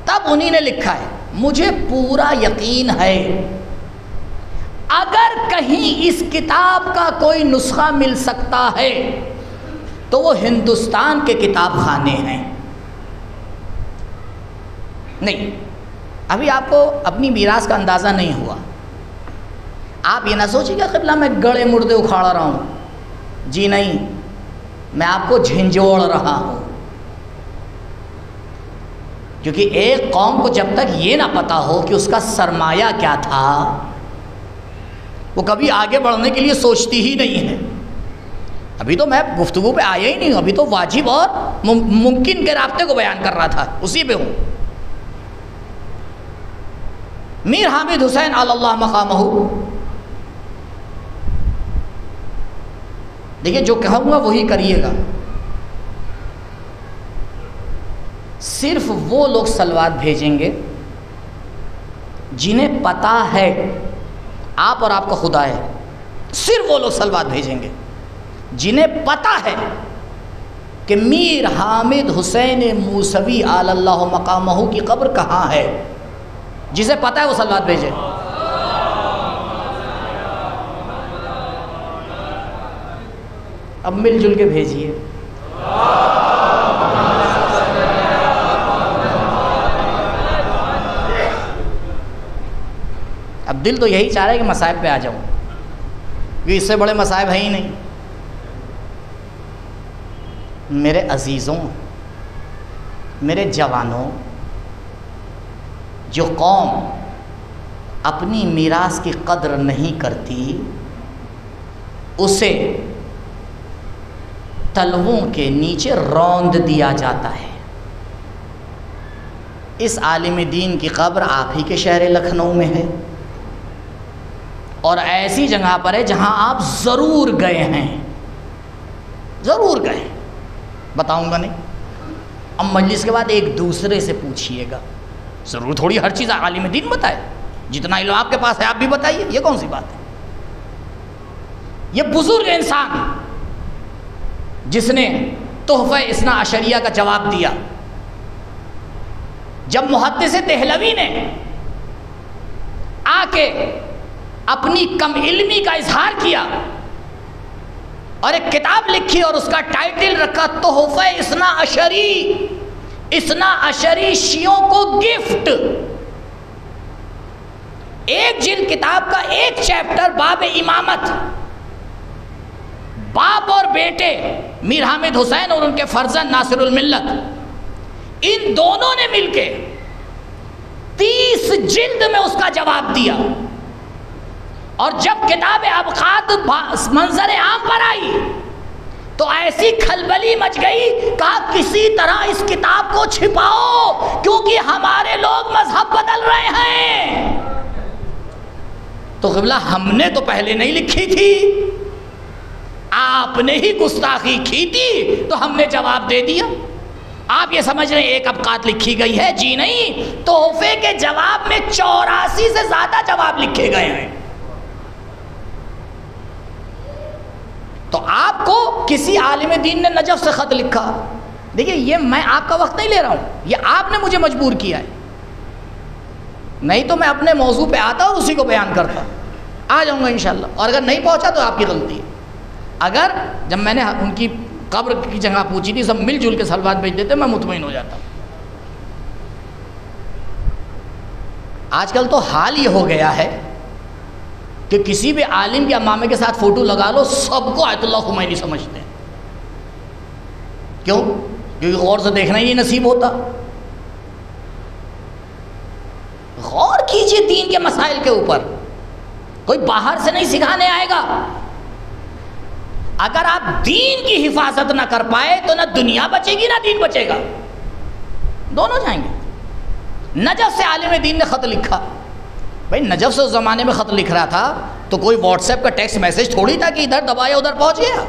تب انہی نے لکھا ہے مجھے پورا یقین ہے اگر کہیں اس کتاب کا کوئی نسخہ مل سکتا ہے تو وہ ہندوستان کے کتاب خانے ہیں۔ نہیں، ابھی آپ کو اپنی میراث کا اندازہ نہیں ہوا، آپ یہ نہ سوچیں کہ قبلہ میں گڑے مردے اکھاڑ رہا ہوں، جی نہیں، میں آپ کو جھنجھوڑ رہا ہوں، کیونکہ ایک قوم کو جب تک یہ نہ پتا ہو کہ اس کا سرمایہ کیا تھا وہ کبھی آگے بڑھنے کے لیے سوچتی ہی نہیں ہے۔ ابھی تو میں گفتگو پہ آیا ہی نہیں ہوں، ابھی تو واجب اور ممکن کے رابطے کو بیان کر رہا تھا، اسی پہ ہوں۔ میر حامد حسین علی اللہ مقامہ، دیکھیے جو کہوں گا وہی کریے گا، صرف وہ لوگ صلوات بھیجیں گے جنہیں پتا ہے آپ اور آپ کا خدا ہے، صرف وہ لوگ صلوات بھیجیں گے جنہیں پتا ہے کہ میر حامد حسین موسوی علی اللہ مقامہ کی قبر کہاں ہے، جسے پتا ہے وہ صلوات بھیجے۔ اب مل جل کے بھیجیے۔ اب دل تو یہی چاہ رہا ہے کہ مصائب پہ آ جاؤں، کیونکہ اس سے بڑے مصائب ہیں ہی نہیں۔ میرے عزیزوں، میرے جوانوں، جو قوم اپنی میراث کی قدر نہیں کرتی اسے تلووں کے نیچے روند دیا جاتا ہے۔ اس عالم دین کی قبر آپ ہی کے شہر لکھنؤ میں ہے، اور ایسی جگہ پر ہے جہاں آپ ضرور گئے ہیں، ضرور گئے، بتاؤں گا نہیں۔ اب مجلس کے بعد ایک دوسرے سے پوچھئے گا، ضرور تھوڑی ہر چیز عالم دین بتائے، جتنا علم آپ کے پاس ہے آپ بھی بتائیے، یہ کون سی بات ہے؟ یہ بزرگ انسان جس نے تحفہ اثنا عشریہ کا جواب دیا، جب محدث دہلوی نے آ کے اپنی کم علمی کا اظہار کیا اور ایک کتاب لکھی اور اس کا ٹائٹل رکھا تحفہ اثنا عشری، اثنا عشری شیعوں کو گفٹ، ایک جلد کتاب کا ایک چیپٹر باب امامت، باپ اور بیٹے میر حامد حسین اور ان کے فرزند ناصر الملت، ان دونوں نے مل کے 30 جلد میں اس کا جواب دیا، اور جب کتاب ابقات منظر عام پر آئی تو ایسی کھلبلی مچ گئی، کہا کسی طرح اس کتاب کو چھپاؤ کیونکہ ہمارے لوگ مذہب بدل رہے ہیں۔ تو قبلہ ہم نے تو پہلے نہیں لکھی تھی، آپ نے ہی گستاخی کی تھی تو ہم نے جواب دے دیا۔ آپ یہ سمجھ رہے ہیں ایک ابقات لکھی گئی ہے؟ جی نہیں، تحفے کے جواب میں 84 سے زیادہ جواب لکھے گئے ہیں۔ تو آپ کو کسی عالم دین نے نجف سے خط لکھا، دیکھیے یہ میں آپ کا وقت نہیں لے رہا ہوں، یہ آپ نے مجھے مجبور کیا ہے، نہیں تو میں اپنے موضوع پہ آتا اور اسی کو بیان کرتا، آ جاؤں گا انشاءاللہ، اور اگر نہیں پہنچا تو آپ کی غلطی ہے۔ اگر جب میں نے ان کی قبر کی جگہ پوچھی تھی سب مل جل کے سلوات بھیج دیتے میں مطمئن ہو جاتا۔ آج کل تو حال یہ ہو گیا ہے کہ کسی بھی عالم کے امامے کے ساتھ فوٹو لگا لو سب کو آیت اللہ خمینی سمجھتے ہیں۔ کیوں؟ کیونکہ غور سے دیکھنا ہی نہیں نصیب ہوتا۔ غور کیجئے دین کے مسائل کے اوپر، کوئی باہر سے نہیں سکھانے آئے گا۔ اگر آپ دین کی حفاظت نہ کر پائے تو نہ دنیا بچے گی نہ دین بچے گا، دونوں جائیں گے۔ نجف سے عالم دین نے خط لکھا، بھائی نجف سے اس زمانے میں خط لکھ رہا تھا تو کوئی واٹس ایپ کا ٹیکسٹ میسج تھوڑی تھا کہ ادھر دبایا ادھر پہنچ گیا۔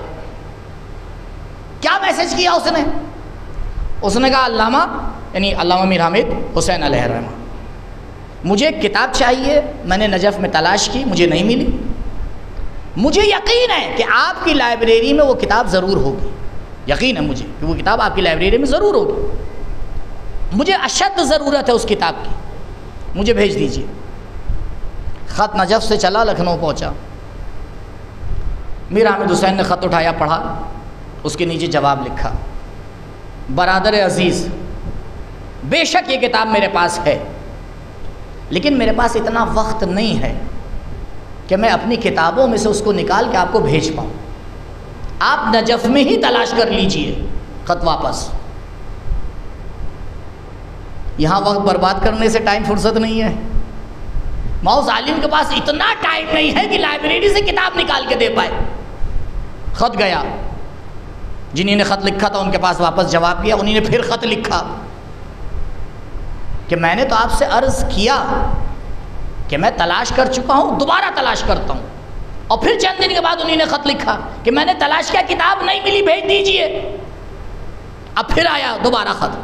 کیا میسج کیا اس نے کہا علامہ یعنی علامہ میر حامد حسین علیہ الرحمہ، مجھے ایک کتاب چاہیے، میں نے نجف میں تلاش کی مجھے نہیں ملی، مجھے یقین ہے کہ آپ کی لائبریری میں وہ کتاب ضرور ہوگی، یقین ہے مجھے کہ وہ کتاب آپ کی لائبریری میں ضرور ہوگی، مجھے اشد ضرورت ہے اس کتاب کی، مجھے بھیج دیجیے۔ خط نجف سے چلا لکھنؤ پہنچا، میر حامد حسین نے خط اٹھایا پڑھا، اس کے نیچے جواب لکھا، برادر عزیز بے شک یہ کتاب میرے پاس ہے لیکن میرے پاس اتنا وقت نہیں ہے کہ میں اپنی کتابوں میں سے اس کو نکال کے آپ کو بھیج پاؤں، آپ نجف میں ہی تلاش کر لیجئے۔ خط واپس۔ یہاں وقت برباد کرنے سے ٹائم فرصت نہیں ہے، موز عالم کے پاس اتنا ٹائم نہیں ہے کہ لائبریری سے کتاب نکال کے دے پائے۔ خط گیا، جنہیں نے خط لکھا تھا ان کے پاس واپس جواب کیا، انہیں نے پھر خط لکھا کہ میں نے تو آپ سے عرض کیا کہ میں تلاش کر چکا ہوں، دوبارہ تلاش کرتا ہوں، اور پھر چند دن کے بعد انہیں نے خط لکھا کہ میں نے تلاش کیا کتاب نہیں ملی بھیج دیجئے۔ اب پھر آیا دوبارہ خط،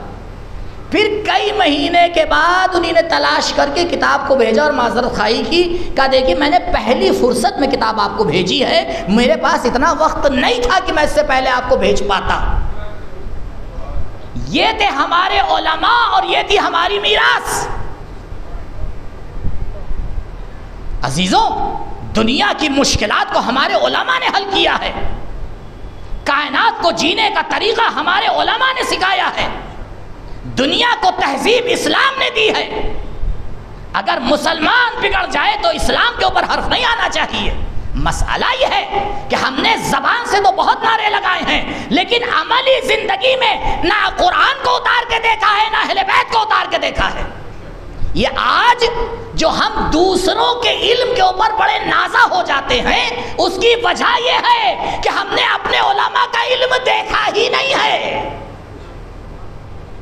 پھر کئی مہینے کے بعد انہیں نے تلاش کر کے کتاب کو بھیجا اور معذرت خواہی کی، کہا دیکھیے میں نے پہلی فرصت میں کتاب آپ کو بھیجی ہے، میرے پاس اتنا وقت نہیں تھا کہ میں اس سے پہلے آپ کو بھیج پاتا۔ یہ تھے ہمارے علماء اور یہ تھی ہماری میراث۔ عزیزوں، دنیا کی مشکلات کو ہمارے علماء نے حل کیا ہے، کائنات کو جینے کا طریقہ ہمارے علماء نے سکھایا ہے، دنیا کو تہذیب اسلام نے دی ہے۔ اگر مسلمان بگڑ جائے تو اسلام کے اوپر حرف نہیں آنا چاہیے۔ مسئلہ یہ ہے کہ ہم نے زبان سے تو بہت نعرے لگائے ہیں لیکن عملی زندگی میں نہ قرآن کو اتار کے دیکھا ہے نہ اہل بیت کو اتار کے دیکھا ہے۔ یہ آج جو ہم دوسروں کے علم کے اوپر بڑے نازا ہو جاتے ہیں، اس کی وجہ یہ ہے کہ ہم نے اپنے علماء کا علم دیکھا ہی نہیں ہے،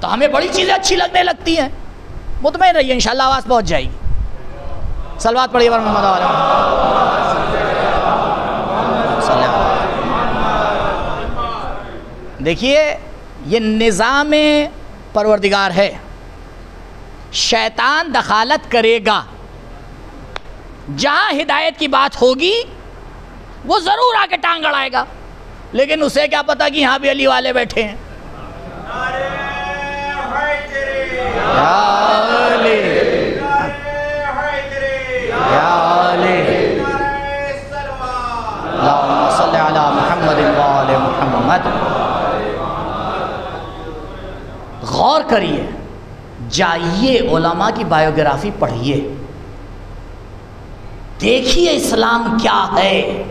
تو ہمیں بڑی چیزیں اچھی لگنے لگتی ہیں۔ مطمئن رہیے انشاءاللہ آواز پہنچ جائے گی۔ صلوات پڑھیے محمد علیہ وسلم۔ دیکھیے یہ نظام پروردگار ہے، شیطان دخالت کرے گا، جہاں ہدایت کی بات ہوگی وہ ضرور آ کے ٹانگ اڑائے گا، لیکن اسے کیا پتا کہ یہاں بھی علی والے بیٹھے ہیں۔ اللہم صلی علی محمد وآل محمد۔ غور کریے، جائیے علماء کی بائیوگرافی پڑھیے، دیکھیے اسلام کیا ہے۔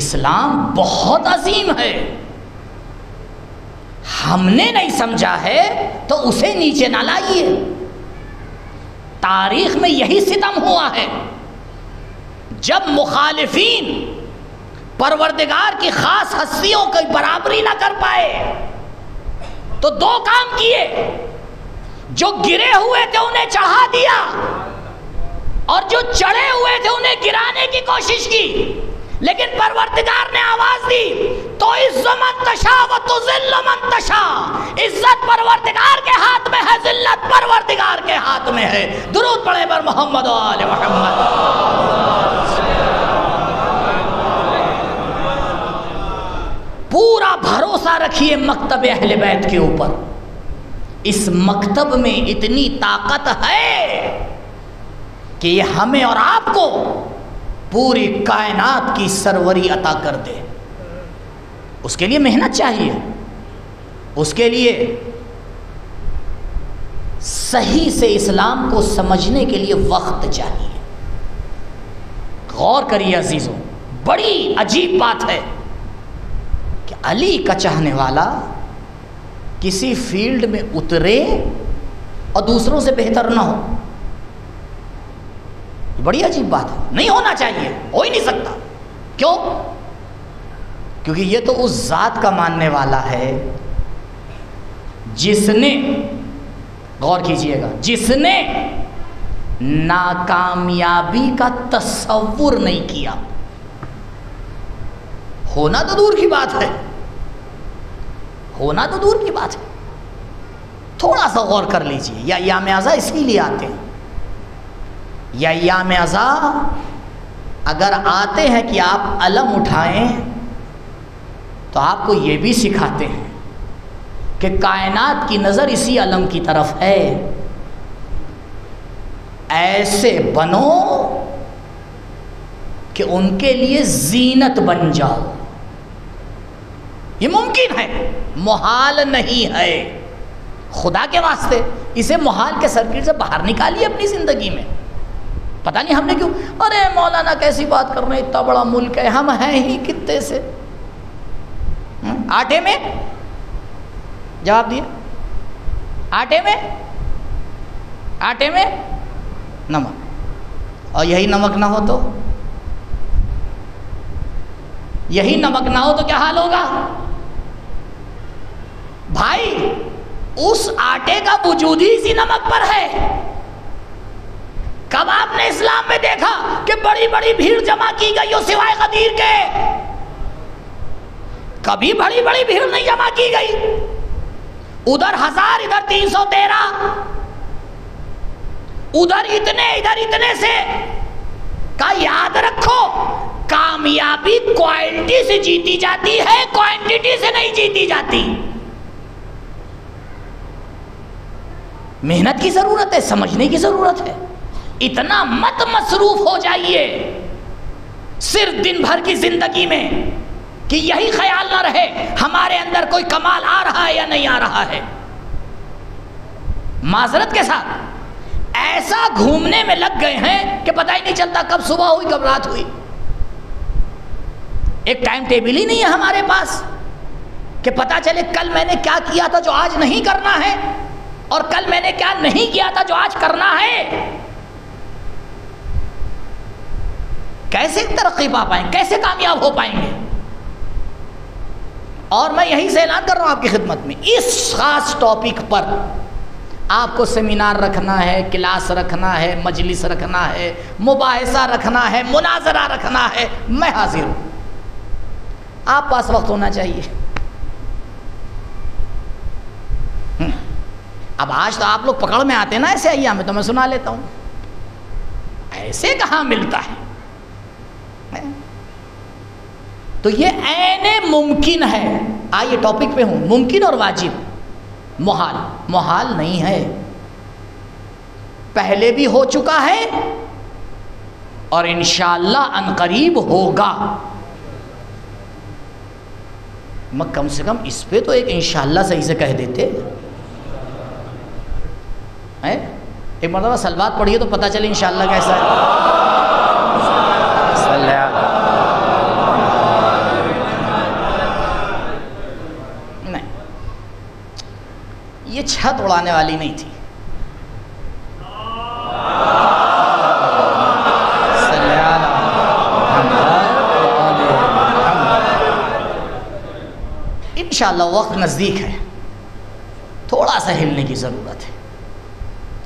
اسلام بہت عظیم ہے، ہم نے نہیں سمجھا ہے تو اسے نیچے نہ لائیے۔ تاریخ میں یہی ستم ہوا ہے، جب مخالفین پروردگار کی خاص ہستیوں کی برابری نہ کر پائے تو دو کام کیے، جو گرے ہوئے تھے انہیں چڑھا دیا، اور جو چڑھے ہوئے تھے انہیں گرانے کی کوشش کی۔ لیکن پروردگار نے آواز دی، تو عز من تشاء و تذل من تشاء، عزت پروردگار کے ہاتھ میں ہے، ذلت پروردگار کے ہاتھ میں ہے۔ درود پڑھے بر محمد و آل محمد۔ پورا بھروسہ رکھیے مکتب اہل بیت کے اوپر، اس مکتب میں اتنی طاقت ہے کہ یہ ہمیں اور آپ کو پوری کائنات کی سروری عطا کر دے۔ اس کے لیے محنت چاہیے، اس کے لیے صحیح سے اسلام کو سمجھنے کے لیے وقت چاہیے۔ غور کریے عزیزوں، بڑی عجیب بات ہے کہ علی کا چاہنے والا کسی فیلڈ میں اترے اور دوسروں سے بہتر نہ ہو، بڑی عجیب بات ہے، نہیں ہونا چاہیے، ہو ہی نہیں سکتا۔ کیوں؟ کیونکہ یہ تو اس ذات کا ماننے والا ہے جس نے، غور کیجئے گا، جس نے ناکامیابی کا تصور نہیں کیا۔ ہونا تو دور کی بات ہے، ہونا تو دور کی بات ہے۔ تھوڑا سا غور کر لیجئے، یا ایام ازا اسی لیے آتے ہیں، یا ایام ازا اگر آتے ہیں کہ آپ علم اٹھائیں تو آپ کو یہ بھی سکھاتے ہیں کہ کائنات کی نظر اسی علم کی طرف ہے، ایسے بنو کہ ان کے لیے زینت بن جاؤ۔ یہ ممکن ہے، محال نہیں ہے۔ خدا کے واسطے اسے محال کے سرکٹ سے باہر نکالیے اپنی زندگی میں۔ پتہ نہیں ہم نے کیوں، ارے مولانا کیسی بات کر رہے ہیں، اتنا بڑا ملک ہے، ہم ہیں ہی کتے سے، آٹے میں جواب دیا، آٹے میں نمک، اور یہی نمک نہ ہو تو، یہی نمک نہ ہو تو کیا حال ہوگا؟ بھائی اس آٹے کا وجود ہی اسی نمک پر ہے۔ کب آپ نے اسلام میں دیکھا کہ بڑی بڑی بھیڑ جمع کی گئی ہو سوائے غدیر کے؟ کبھی بڑی بڑی بھیڑ نہیں جمع کی گئی، ادھر 1000 ادھر 313، ادھر اتنے سے۔ کا یاد رکھو، کامیابی کوالٹی سے جیتی جاتی ہے، کوانٹٹی سے نہیں جیتی جاتی۔ محنت کی ضرورت ہے، سمجھنے کی ضرورت ہے۔ اتنا مت مصروف ہو جائیے صرف دن بھر کی زندگی میں کہ یہی خیال نہ رہے ہمارے اندر کوئی کمال آ رہا ہے یا نہیں آ رہا ہے۔ معذرت کے ساتھ ایسا گھومنے میں لگ گئے ہیں کہ پتہ ہی نہیں چلتا کب صبح ہوئی کب رات ہوئی۔ ایک ٹائم ٹیبل ہی نہیں ہے ہمارے پاس کہ پتہ چلے کل میں نے کیا کیا تھا جو آج نہیں کرنا ہے، اور کل میں نے کیا نہیں کیا تھا جو آج کرنا ہے. کیسے ترقی پا پائیں گے, کیسے کامیاب ہو پائیں گے؟ اور میں یہیں سے اعلان کر رہا ہوں آپ کی خدمت میں, اس خاص ٹاپک پر آپ کو سیمینار رکھنا ہے, کلاس رکھنا ہے, مجلس رکھنا ہے, مباحثہ رکھنا ہے, مناظرہ رکھنا ہے, میں حاضر ہوں. آپ پاس وقت ہونا چاہیے. اب آج تو آپ لوگ پکڑ میں آتے ہیں نا ایسے ایام میں, تو میں سنا لیتا ہوں. ایسے کہاں ملتا ہے؟ تو یہ عین ممکن ہے. آئیے ٹاپک پہ ہوں. ممکن اور واجب. محال, محال نہیں ہے, پہلے بھی ہو چکا ہے اور انشاءاللہ عنقریب ہوگا. میں کم سے کم اس پہ تو ایک انشاءاللہ صحیح سے کہہ دیتے. ایک مرتبہ سلوات پڑھیے تو پتہ چلے انشاءاللہ کیسا ہے. نہیں, یہ چھت اڑانے والی نہیں تھی. انشاءاللہ وقت نزدیک ہے, تھوڑا سا ہلنے کی ضرورت ہے,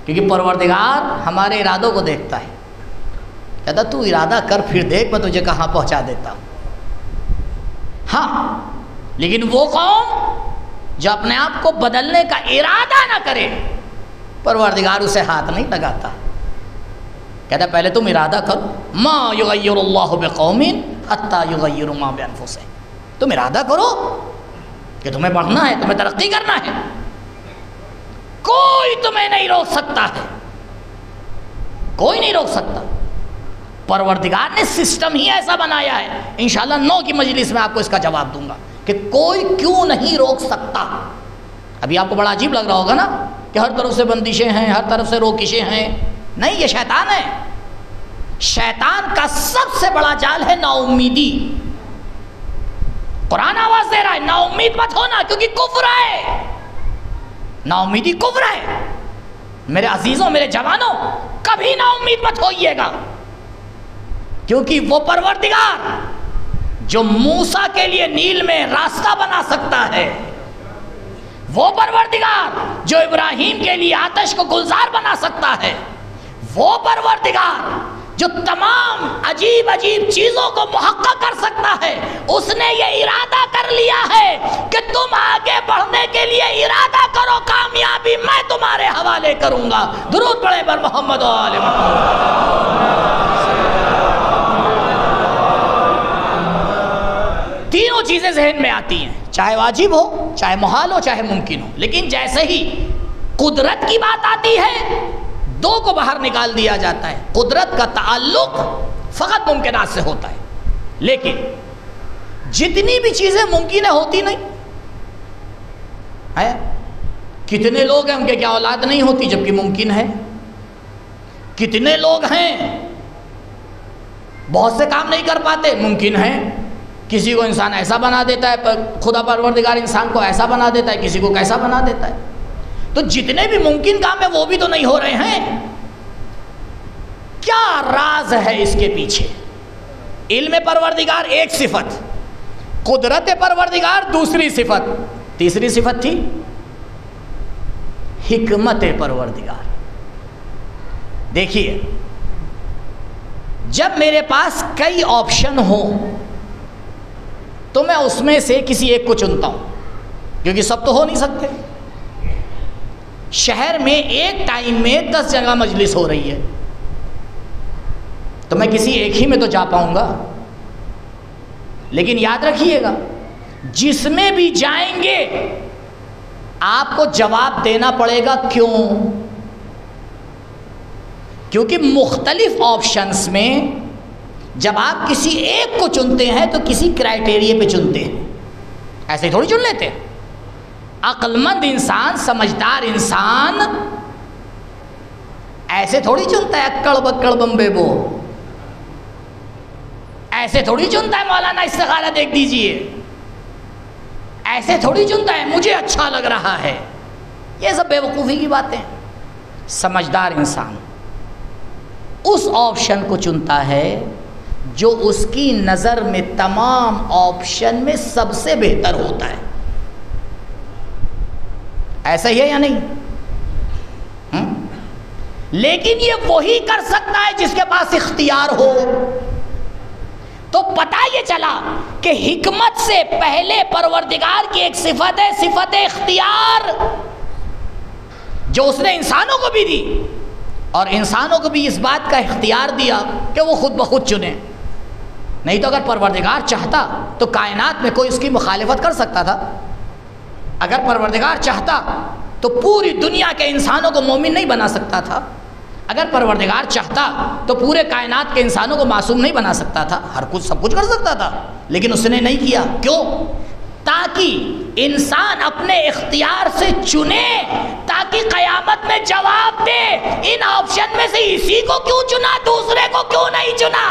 کیونکہ پروردگار ہمارے ارادوں کو دیکھتا ہے. کہتا تو ارادہ کر پھر دیکھ میں تجھے کہاں پہنچا دیتا ہوں. ہاں, لیکن وہ قوم جو اپنے آپ کو بدلنے کا ارادہ نہ کرے, پروردگار اسے ہاتھ نہیں لگاتا. کہتا پہلے تم ارادہ کرو. ما یغیر اللہ بقوم حتی یغیروا ما بانفسہم. تم ارادہ کرو کہ تمہیں بڑھنا ہے, تمہیں ترقی کرنا ہے, کوئی تمہیں نہیں روک سکتا ہے, کوئی نہیں روک سکتا. پروردگار نے سسٹم ہی ایسا بنایا ہے. انشاءاللہ 9 کی مجلس میں آپ کو اس کا جواب دوں گا کہ کوئی کیوں نہیں روک سکتا. ابھی آپ کو بڑا عجیب لگ رہا ہوگا نا کہ ہر طرف سے بندشیں ہیں, ہر طرف سے روکشیں ہیں. نہیں, یہ شیطان ہے. شیطان کا سب سے بڑا جال ہے نا امیدی. قرآن آواز دے رہا ہے نا امید مت ہونا, کیونکہ کفر ہے. نا امیدی کفر ہے. میرے عزیزوں, میرے جوانوں, کبھی نا امید مت ہوئیے گا, کیونکہ وہ پروردگار جو موسیٰ کے لیے نیل میں راستہ بنا سکتا ہے, وہ پروردگار جو ابراہیم کے لیے آتش کو گلزار بنا سکتا ہے, وہ پروردگار جو تمام عجیب عجیب چیزوں کو محقق کر سکتا ہے, اس نے یہ ارادہ کر لیا ہے کہ تم آگے بڑھنے کے لیے ارادہ کرو, کامیابی میں تمہارے حوالے کروں گا. درود پڑھیں پر محمد و آل محمد. تینوں چیزیں ذہن میں آتی ہیں, چاہے واجب ہو, چاہے محال ہو, چاہے ممکن ہو. لیکن جیسے ہی قدرت کی بات آتی ہے, 2 کو باہر نکال دیا جاتا ہے. قدرت کا تعلق فقط ممکنات سے ہوتا ہے, لیکن جتنی بھی چیزیں ممکن ہوتی نہیں ہے. کتنے لوگ ہیں ان کے کیا اولاد نہیں ہوتی جبکہ ممکن ہے. کتنے لوگ ہیں بہت سے کام نہیں کر پاتے, ممکن ہے. کسی کو انسان ایسا بنا دیتا ہے, خدا پروردگار انسان کو ایسا بنا دیتا ہے, کسی کو کیسا بنا دیتا ہے. تو جتنے بھی ممکن کام ہیں وہ بھی تو نہیں ہو رہے ہیں. کیا راز ہے اس کے پیچھے؟ علم پروردگار ایک صفت, قدرت پروردگار دوسری صفت, تیسری صفت تھی حکمت پروردگار. دیکھیے, جب میرے پاس کئی آپشن ہوں تو میں اس میں سے کسی ایک کو چنتا ہوں, کیونکہ سب تو ہو نہیں سکتے. شہر میں ایک ٹائم میں 10 جگہ مجلس ہو رہی ہے, تو میں کسی ایک ہی میں تو جا پاؤں گا. لیکن یاد رکھیے گا, جس میں بھی جائیں گے آپ کو جواب دینا پڑے گا. کیوں؟ کیونکہ مختلف آپشنز میں جب آپ کسی ایک کو چنتے ہیں تو کسی کرائٹیریے پہ چنتے ہیں, ایسے ہی تھوڑی چن لیتے ہیں. عقل مند انسان, سمجھدار انسان ایسے تھوڑی چنتا ہے اکڑ بکڑ بمبے بو, ایسے تھوڑی چنتا ہے مولانا استخارہ دیکھ دیجئے, ایسے تھوڑی چنتا ہے مجھے اچھا لگ رہا ہے. یہ سب بیوقوفی کی باتیں ہیں۔ سمجھدار انسان اس آپشن کو چنتا ہے جو اس کی نظر میں تمام آپشن میں سب سے بہتر ہوتا ہے۔ ایسا ہی ہے یا نہیں؟ لیکن یہ وہی کر سکتا ہے جس کے پاس اختیار ہو۔ تو پتہ یہ چلا کہ حکمت سے پہلے پروردگار کی ایک صفت ہے، صفت اختیار، جو اس نے انسانوں کو بھی دی، اور انسانوں کو بھی اس بات کا اختیار دیا کہ وہ خود بخود چنے۔ نہیں تو اگر پروردگار چاہتا تو کائنات میں کوئی اس کی مخالفت کر سکتا تھا؟ اگر پروردگار چاہتا تو پوری دنیا کے انسانوں کو مومن نہیں بنا سکتا تھا؟ اگر پروردگار چاہتا تو پورے کائنات کے انسانوں کو معصوم نہیں بنا سکتا تھا؟ ہر کچھ سب کچھ کر سکتا تھا، لیکن اس نے نہیں کیا۔ کیوں؟ تاکہ انسان اپنے اختیار سے چنے، تاکہ قیامت میں جواب دے ان آپشن میں سے اسی کو کیوں چنا، دوسرے کو کیوں نہیں چنا۔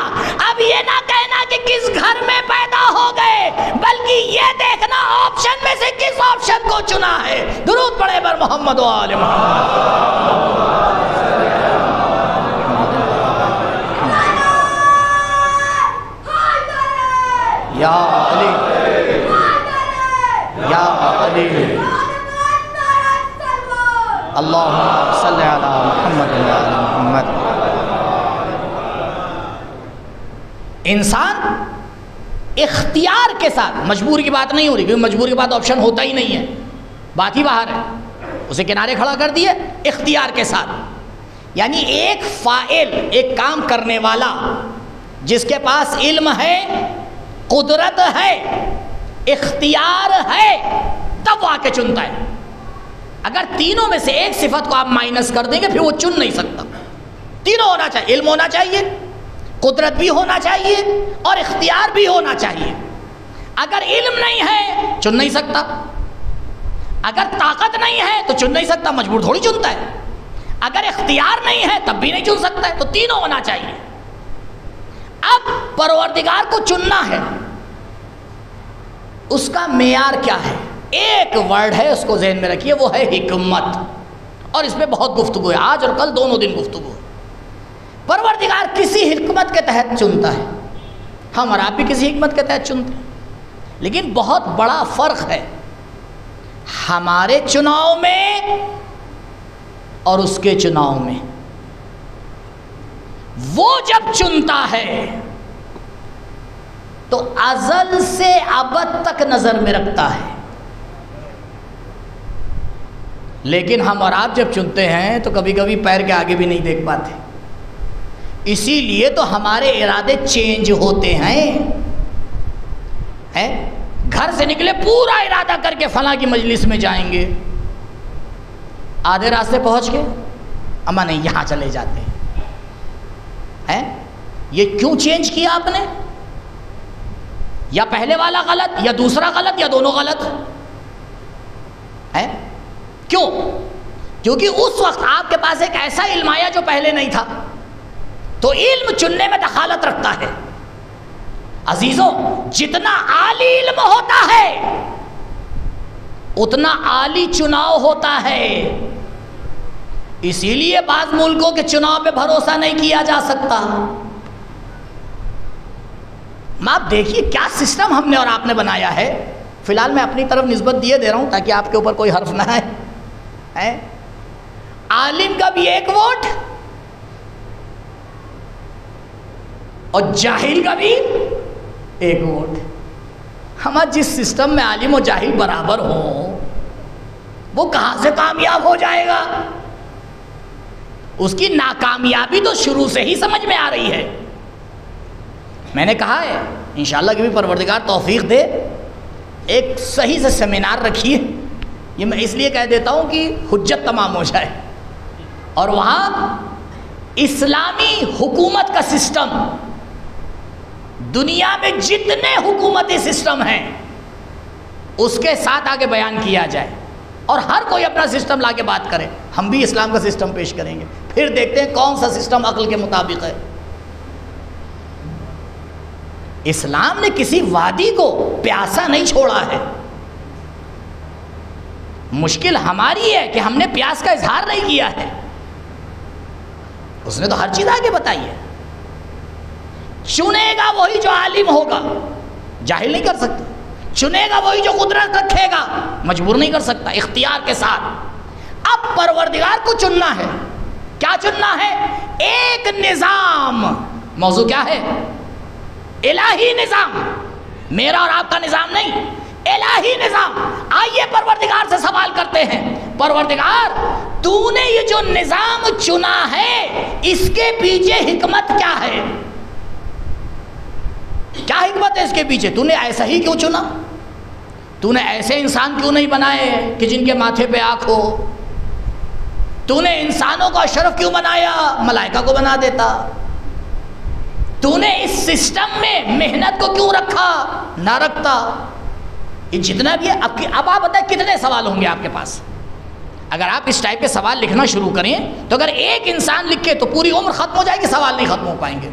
اب یہ نہ کہنا کہ کس گھر میں پیدا ہو گئے، بلکہ یہ دیکھنا آپشن میں سے کس آپشن کو چنا ہے۔ درود پڑھے بر محمد و آل محمد۔ یا علی یا علی اللہم صلی علی محمد و علی محمد۔ انسان اختیار کے ساتھ، مجبور کی بات نہیں ہو رہی، کیونکہ مجبور کے بعد آپشن ہوتا ہی نہیں ہے، بات ہی باہر ہے، اسے کنارے کھڑا کر دیے۔ اختیار کے ساتھ یعنی ایک فاعل، ایک کام کرنے والا جس کے پاس علم ہے، قدرت ہے، اختیار ہے، تب وہ آ کے چنتا ہے۔ اگر تینوں میں سے ایک صفت کو آپ مائنس کر دیں گے پھر وہ چن نہیں سکتا۔ تینوں ہونا چاہیے، علم ہونا چاہیے، قدرت بھی ہونا چاہیے، اور اختیار بھی ہونا چاہیے۔ اگر علم نہیں ہے چن نہیں سکتا، اگر طاقت نہیں ہے تو چن نہیں سکتا، مجبور تھوڑی چنتا ہے۔ اگر اختیار نہیں ہے تب بھی نہیں چن سکتا ہے، تو تینوں ہونا چاہیے۔ اب پروردگار کو چننا ہے، اس کا معیار کیا ہے؟ ایک ورڈ ہے، اس کو ذہن میں رکھیے، وہ ہے حکمت، اور اس پہ بہت گفتگو ہے، آج اور کل دونوں دن گفتگو ہے۔ پروردگار کسی حکمت کے تحت چنتا ہے، ہم اور آپ بھی کسی حکمت کے تحت چنتے ہیں، لیکن بہت بڑا فرق ہے ہمارے چناؤ میں اور اس کے چناؤ میں۔ وہ جب چنتا ہے تو ازل سے ابد تک نظر میں رکھتا ہے، لیکن ہم اور آپ جب چنتے ہیں تو کبھی کبھی پیر کے آگے بھی نہیں دیکھ پاتے، اسی لیے تو ہمارے ارادے چینج ہوتے ہیں۔ گھر سے نکلے پورا ارادہ کر کے فلاں کی مجلس میں جائیں گے، آدھے راستے پہنچ گئے، اما نہیں یہاں چلے جاتے ہیں۔ یہ کیوں چینج کیا آپ نے؟ یا پہلے والا غلط، یا دوسرا غلط، یا دونوں غلط ہے؟ کیوں؟ کیونکہ اس وقت آپ کے پاس ایک ایسا علم آیا جو پہلے نہیں تھا، تو علم چننے میں دخالت رکھتا ہے۔ عزیزوں، جتنا عالی علم ہوتا ہے اتنا عالی چناؤ ہوتا ہے، اسی لیے بعض ملکوں کے چناؤ پہ بھروسہ نہیں کیا جا سکتا۔ آپ دیکھیے کیا سسٹم ہم نے اور آپ نے بنایا ہے۔ فی الحال میں اپنی طرف نسبت دیے دے رہا ہوں تاکہ آپ کے اوپر کوئی حرف نہ آئے۔ عالم کا بھی ایک ووٹ اور جاہل کا بھی ایک ووٹ۔ ہمارا جس سسٹم میں عالم و جاہل برابر ہوں وہ کہاں سے کامیاب ہو جائے گا؟ اس کی ناکامیابی تو شروع سے ہی سمجھ میں آ رہی ہے۔ میں نے کہا ہے انشاءاللہ کہ بھی پروردگار توفیق دے، ایک صحیح سے سیمینار رکھیے، یہ میں اس لیے کہہ دیتا ہوں کہ حجت تمام ہو جائے، اور وہاں اسلامی حکومت کا سسٹم، دنیا میں جتنے حکومتی سسٹم ہیں اس کے ساتھ آگے بیان کیا جائے، اور ہر کوئی اپنا سسٹم لا کے بات کرے۔ ہم بھی اسلام کا سسٹم پیش کریں گے، پھر دیکھتے ہیں کون سا سسٹم عقل کے مطابق ہے۔ اسلام نے کسی وادی کو پیاسا نہیں چھوڑا ہے، مشکل ہماری ہے کہ ہم نے پیاس کا اظہار نہیں کیا ہے. اس نے تو ہر چیز آگے بتائی ہے. چنے گا وہی جو عالم ہوگا، جاہل نہیں کر سکتا. چنے گا وہی جو قدرت رکھے گا، مجبور نہیں کر سکتا، اختیار کے ساتھ. اب پروردگار کو چننا ہے. کیا چننا ہے؟ ایک نظام. موضوع کیا ہے؟ الہی نظام. میرا اور آپ کا نظام نہیں، الہی نظام. آئیے پروردگار سے سوال کرتے ہیں، پروردگار تو نے یہ جو نظام چنا ہے اس کے پیچھے حکمت کیا ہے؟ کیا حکمت ہے اس کے پیچھے؟ تو نے ایسا ہی کیوں چنا؟ تو نے ایسے انسان کیوں نہیں بنائے کہ جن کے ماتھے پہ آنکھ ہو؟ تو نے انسانوں کو اشرف کیوں بنایا؟ ملائکہ کو بنا دیتا. تو نے اس سسٹم میں محنت کو کیوں رکھا؟ نہ رکھتا. یہ جتنا بھی ہے. اب آپ بتائیں کتنے سوال ہوں گے آپ کے پاس؟ اگر آپ اس ٹائپ کے سوال لکھنا شروع کریں تو اگر ایک انسان لکھے تو پوری عمر ختم ہو جائے گی، سوال نہیں ختم ہو پائیں گے.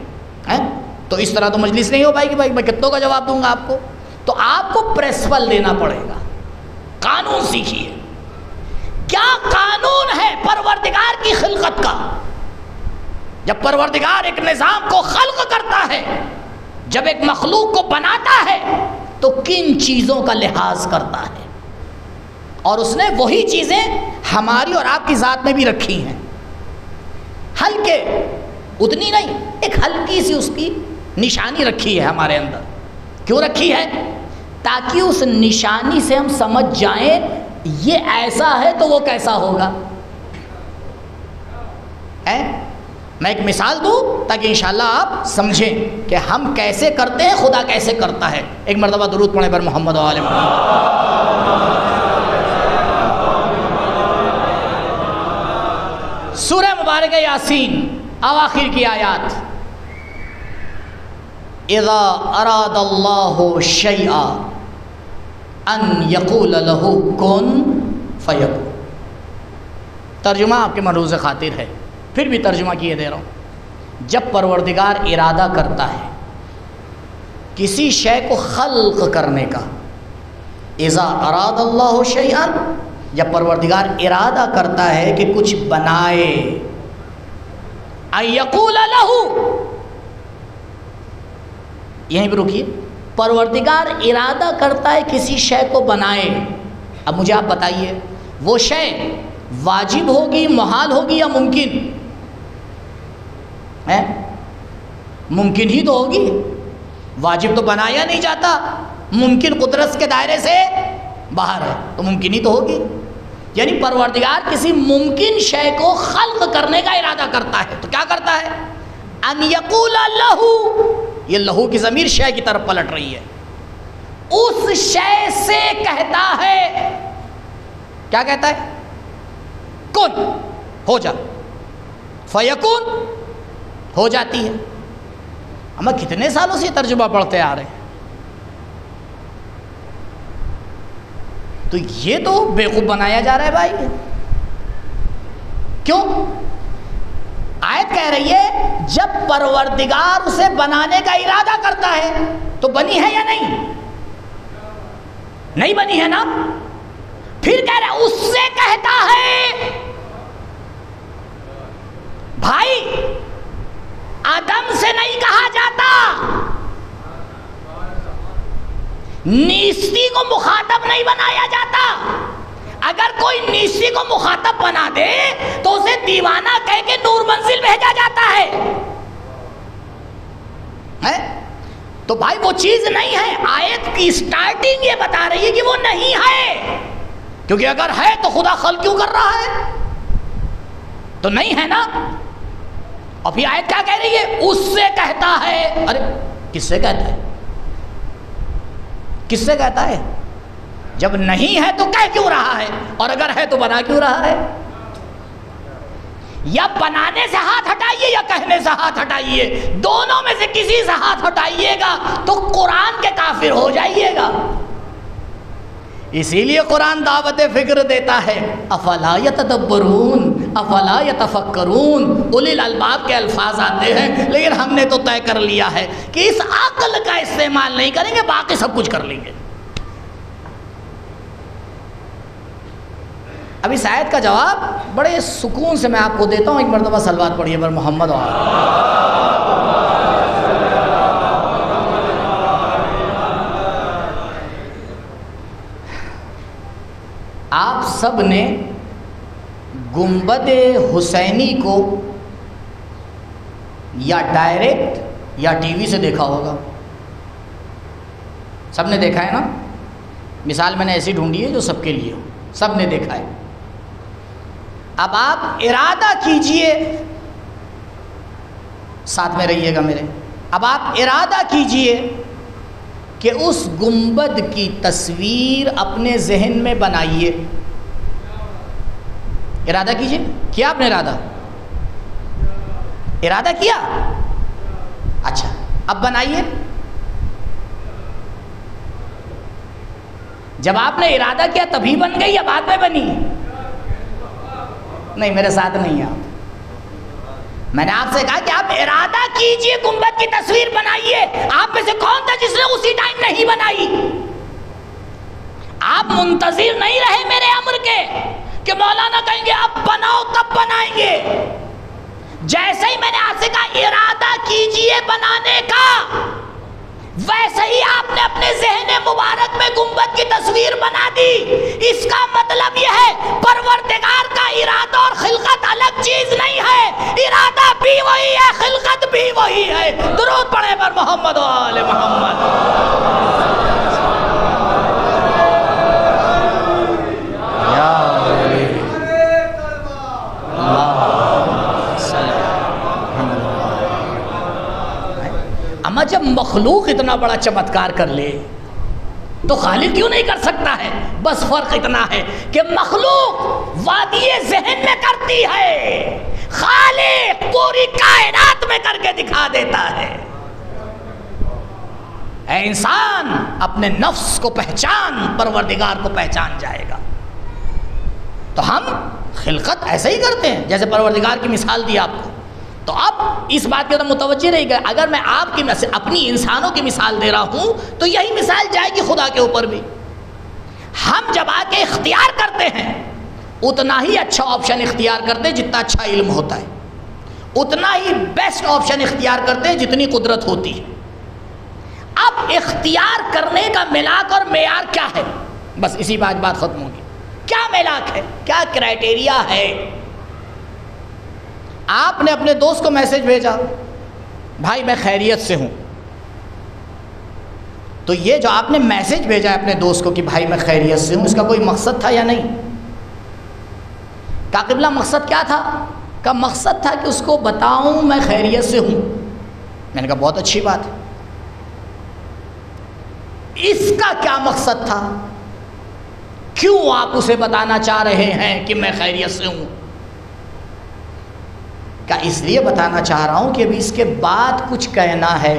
تو اس طرح تو مجلس نہیں ہو پائے گی. بھائی میں کتنوں کا جواب دوں گا آپ کو؟ تو آپ کو پرنسپل دینا پڑے گا. قانون سیکھیے. کیا قانون ہے پروردگار کی خلقت کا؟ جب پروردگار ایک نظام کو خلق کرتا ہے، جب ایک مخلوق کو بناتا ہے تو کن چیزوں کا لحاظ کرتا ہے؟ اور اس نے وہی چیزیں ہماری اور آپ کی ذات میں بھی رکھی ہیں. ہلکے اتنی نہیں، ایک ہلکی سی اس کی نشانی رکھی ہے ہمارے اندر. کیوں رکھی ہے؟ تاکہ اس نشانی سے ہم سمجھ جائیں یہ ایسا ہے تو وہ کیسا ہوگا. میں ایک مثال دوں تاکہ انشاءاللہ آپ سمجھیں کہ ہم کیسے کرتے ہیں، خدا کیسے کرتا ہے. ایک مرتبہ درود پڑھیں پر محمد و آل محمد. سورہ مبارکہ یاسین اواخر کی آیات. اذا اراد اللہ شیئا ان یقول له کن فیکون. ترجمہ آپ کے ملحوظ خاطر ہے، پھر بھی ترجمہ کیے دے رہا ہوں. جب پروردگار ارادہ کرتا ہے کسی شے کو خلق کرنے کا، اذا اراد اللہ شیئا، جب پروردگار ارادہ کرتا ہے کہ کچھ بنائے، ان یقول له، یہیں پہ رکیے. پروردگار ارادہ کرتا ہے کسی شے کو بنائے. اب مجھے آپ بتائیے وہ شے واجب ہوگی، محال ہوگی یا ممکن ہے؟ ممکن ہی تو ہوگی. واجب تو بنایا نہیں جاتا، ممکن قدرت کے دائرے سے باہر ہے تو ممکن ہی تو ہوگی. یعنی پروردگار کسی ممکن شے کو خلق کرنے کا ارادہ کرتا ہے تو کیا کرتا ہے؟ ان یقول لہو، یہ لہو کی ضمیر شے کی طرف پلٹ رہی ہے. اس شے سے کہتا ہے، کیا کہتا ہے؟ کن، ہو جا. فیکون، ہو جاتی ہے. ہم کتنے سالوں سے ترجمہ پڑھتے آ رہے ہیں. تو یہ تو بیوقوف بنایا جا رہا ہے بھائی. کیوں؟ آیت کہہ رہی ہے جب پروردگار اسے بنانے کا ارادہ کرتا ہے تو بنی ہے یا نہیں؟ نہیں بنی ہے نا. پھر کہہ رہا ہے اس سے کہتا ہے. بھائی آدم سے نہیں کہا جاتا، نیستی کو مخاطب نہیں بنایا جاتا. اگر کوئی نیستی کو مخاطب بنا دے تو اسے دیوانہ کہہ کے نور منزل بھیجا جاتا ہے. تو بھائی وہ چیز نہیں ہے. آیت کی سٹارٹنگ یہ بتا رہی ہے کہ وہ نہیں ہے، کیونکہ اگر ہے تو خدا خلق کیوں کر رہا ہے؟ تو نہیں ہے نا. اور پھر آیت کیا کہہ رہی ہے؟ اس سے کہتا ہے. ارے کس سے کہتا ہے؟ کس سے کہتا ہے؟ جب نہیں ہے تو کہہ کیوں رہا ہے، اور اگر ہے تو بنا کیوں رہا ہے؟ یا بنانے سے ہاتھ ہٹائیے یا کہنے سے ہاتھ ہٹائیے، دونوں میں سے کسی سے ہاتھ ہٹائیے گا تو قرآن کے کافر ہو جائیے گا. اسی لیے قرآن دعوت فکر دیتا ہے. افلا یتدبرون افلا یتفکرون، اولی الالباب کے الفاظ آتے ہیں، لیکن ہم نے تو طے کر لیا ہے کہ اس عقل کا استعمال نہیں کریں گے، باقی سب کچھ کر لیں گے. اب اس آیت کا جواب بڑے سکون سے میں آپ کو دیتا ہوں. ایک مرتبہ صلوات پڑھیے پر محمد آپ سب نے گنبد حسینی کو یا ڈائریکٹ یا ٹی وی سے دیکھا ہوگا. سب نے دیکھا ہے نا؟ مثال میں نے ایسی ڈھونڈی ہے جو سب کے لیے ہو. سب نے دیکھا ہے. اب آپ ارادہ کیجئے، ساتھ میں رہیے گا میرے. اب آپ ارادہ کیجئے کہ اس گنبد کی تصویر اپنے ذہن میں بنائیے. ارادہ کیجئے. کیا آپ نے ارادہ کیا؟ اچھا اب بنائیے. جب آپ نے ارادہ کیا تبھی بن گئی یا بعد میں بنی؟ نہیں، میرے ساتھ نہیں آپ. میں نے آپ سے کہا کہ آپ ارادہ کیجئے، گنبد کی تصویر بنائیے. آپ میں سے کون تھا جس نے اسی ٹائم نہیں بنائی؟ آپ منتظر نہیں رہے میرے امر کے کہ مولانا کہیں گے اب بناؤ تب بنائیں گے. جیسے ہی میں نے آپ سے کہا ارادہ کیجئے بنانے کا، ویسے ہی آپ نے اپنے ذہن مبارک میں گنبد کی تصویر بنا دی. اس کا مطلب یہ ہے پروردگار کا ارادہ اور خلقت الگ چیز نہیں ہے. ارادہ بھی وہی ہے، خلقت بھی وہی ہے. درود پڑھیں پر محمد و آل محمد. اما جب مخلوق اتنا بڑا چمتکار کر لے تو خالق کیوں نہیں کر سکتا ہے؟ بس فرق اتنا ہے کہ مخلوق وادی ذہن میں کرتی ہے، خالق پوری کائنات میں کر کے دکھا دیتا ہے. اے انسان اپنے نفس کو پہچان، پروردگار کو پہچان جائے گا. تو ہم خلقت ایسے ہی کرتے ہیں جیسے پروردگار کی مثال دی آپ کو. تو اب اس بات کی طرف متوجہ رہی گا. اگر میں آپ کی اپنی انسانوں کی مثال دے رہا ہوں تو یہی مثال جائے گی خدا کے اوپر بھی. ہم جب آ کے اختیار کرتے ہیں اتنا ہی اچھا آپشن اختیار کرتے ہیں جتنا اچھا علم ہوتا ہے، اتنا ہی بیسٹ آپشن اختیار کرتے ہیں جتنی قدرت ہوتی ہے. اب اختیار کرنے کا ملاک اور معیار کیا ہے؟ بس اسی بات ختم ہوگی. کیا ملاک ہے؟ کیا کرائٹیریا ہے؟ آپ نے اپنے دوست کو میسج بھیجا بھائی میں خیریت سے ہوں. تو یہ جو آپ نے میسج بھیجا ہے اپنے دوست کو کہ بھائی میں خیریت سے ہوں، اس کا کوئی مقصد تھا یا نہیں؟ کا قبلہ مقصد کیا تھا؟ کا مقصد تھا کہ اس کو بتاؤں میں خیریت سے ہوں. میں نے کہا بہت اچھی بات ہے. اس کا کیا مقصد تھا؟ کیوں آپ اسے بتانا چاہ رہے ہیں کہ میں خیریت سے ہوں؟ کہ اس لیے بتانا چاہ رہا ہوں کہ ابھی اس کے بعد کچھ کہنا ہے.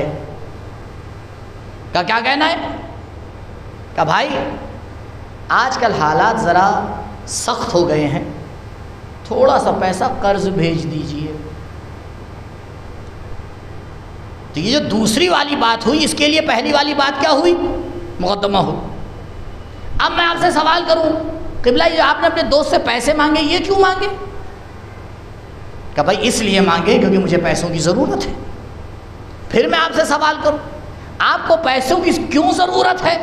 کیا کہنا ہے؟ کہ بھائی آج کل حالات ذرا سخت ہو گئے ہیں، تھوڑا سا پیسہ قرض بھیج دیجئے. تو یہ جو دوسری والی بات ہوئی اس کے لیے پہلی والی بات کیا ہوئی؟ مقدمہ ہوئی. اب میں آپ سے سوال کروں قبلہ یہ آپ نے اپنے دوست سے پیسے مانگے، یہ کیوں مانگے؟ کہ بھائی اس لیے مانگے کیونکہ مجھے پیسوں کی ضرورت ہے. پھر میں آپ سے سوال کروں آپ کو پیسوں کی کیوں ضرورت ہے؟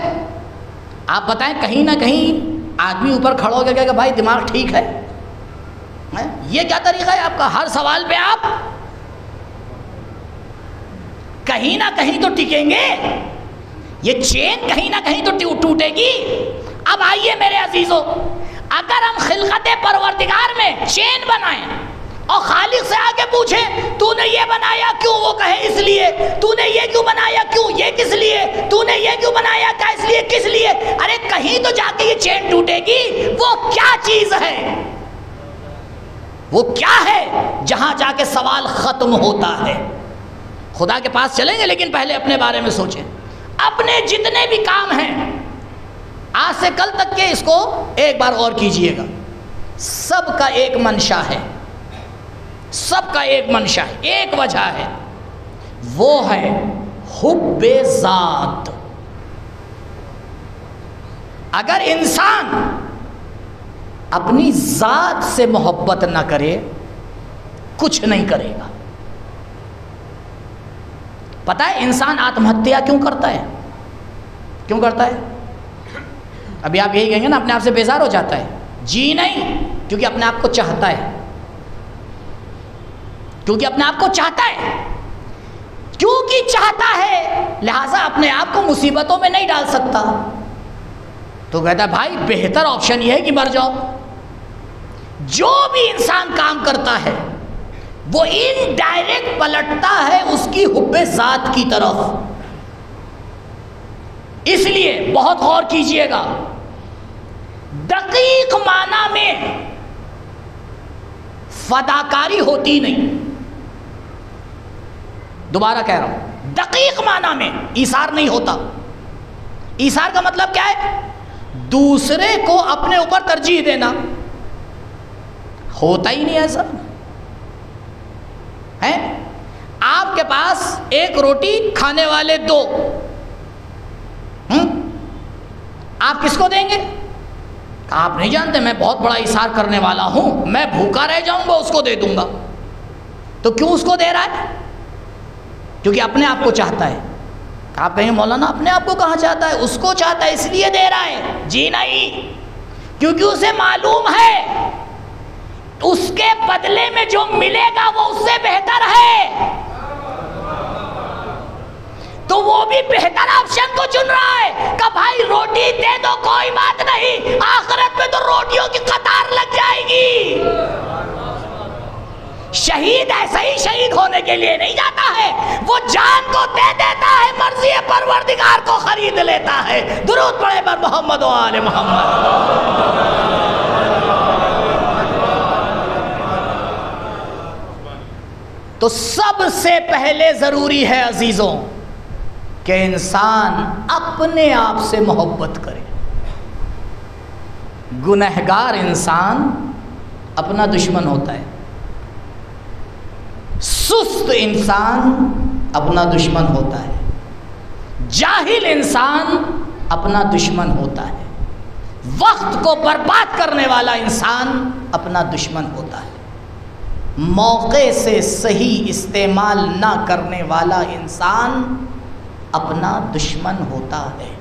آپ بتائیں. کہیں نہ کہیں آدمی اوپر کھڑا ہو گیا کہ بھائی دماغ ٹھیک ہے. یہ کیا طریقہ ہے آپ کا؟ ہر سوال پہ آپ کہیں نہ کہیں تو ٹکیں گے. یہ چین کہیں نہ کہیں تو ٹوٹے گی. اب آئیے میرے عزیزو، اگر ہم خلقت پروردگار میں چین بنائیں اور خالق سے آگے پوچھیں تو نے یہ بنایا کیوں؟ وہ کہے اس لیے. تو نے یہ کیوں بنایا؟ کیوں؟ یہ کس لیے؟ تو نے یہ کیوں بنایا؟ کیا اس لیے؟ کس لیے؟ ارے کہیں تو جا کے یہ چین ٹوٹے گی. وہ کیا چیز ہے؟ وہ کیا ہے جہاں جا کے سوال ختم ہوتا ہے؟ خدا کے پاس چلیں گے لیکن پہلے اپنے بارے میں سوچیں. اپنے جتنے بھی کام ہیں آج سے کل تک کے اس کو ایک بار غور کیجئے گا. سب کا ایک منشا ہے، سب کا ایک منشا ہے، ایک وجہ ہے، وہ ہے حب ذات. اگر اپنی ذات سے محبت نہ کرے کچھ نہیں کرے گا۔ پتہ ہے انسان آتم ہتیا کیوں کرتا ہے؟ کیوں کرتا ہے؟ ابھی آپ یہی کہیں گے نا اپنے آپ سے بیزار ہو جاتا ہے۔ جی نہیں، کیونکہ اپنے آپ کو چاہتا ہے، کیونکہ اپنے آپ کو چاہتا ہے، کیونکہ چاہتا ہے لہٰذا اپنے آپ کو مصیبتوں میں نہیں ڈال سکتا، تو کہتا ہے بھائی بہتر آپشن یہ ہے کہ مر جاؤ۔ جو بھی انسان کام کرتا ہے وہ انڈائریکٹ پلٹتا ہے اس کی حب ذات کی طرف۔ اس لیے بہت غور کیجئے گا، دقیق معنی میں فداکاری ہوتی نہیں، دوبارہ کہہ رہا ہوں، دقیق معنی میں ایثار نہیں ہوتا۔ ایثار کا مطلب کیا ہے؟ دوسرے کو اپنے اوپر ترجیح دینا۔ ہوتا ہی نہیں ایسا ہے۔ آپ کے پاس ایک روٹی کھانے والے دو، آپ کس کو دیں گے؟ آپ نہیں جانتے میں بہت بڑا ایثار کرنے والا ہوں، میں بھوکا رہ جاؤں گا اس کو دے دوں گا۔ تو کیوں اس کو دے رہا ہے؟ کیونکہ اپنے آپ کو چاہتا ہے۔ آپ کہیں مولانا اپنے آپ کو کہاں چاہتا ہے؟ اس کو چاہتا ہے اس لیے دے رہا ہے۔ جی نہیں، کیونکہ اسے معلوم ہے اس کے بدلے میں جو ملے گا وہ اس سے بہتر ہے، تو وہ بھی بہتر آپشن کو چن رہا ہے کہ بھائی روٹی دے دو کوئی بات نہیں، آخرت میں تو روٹیوں کی قطار لگ جائے گی۔ شہید ایسا ہی شہید ہونے کے لیے نہیں جاتا ہے، وہ جان کو دے دیتا ہے، مرضی پروردگار کو خرید لیتا ہے۔ درود پڑھے پر محمد و آل محمد۔ تو سب سے پہلے ضروری ہے عزیزوں کہ انسان اپنے آپ سے محبت کرے۔ گنہگار انسان اپنا دشمن ہوتا ہے، سست انسان اپنا دشمن ہوتا ہے، جاہل انسان اپنا دشمن ہوتا ہے، وقت کو برباد کرنے والا انسان اپنا دشمن ہوتا ہے، موقع سے صحیح استعمال نہ کرنے والا انسان اپنا دشمن ہوتا ہے۔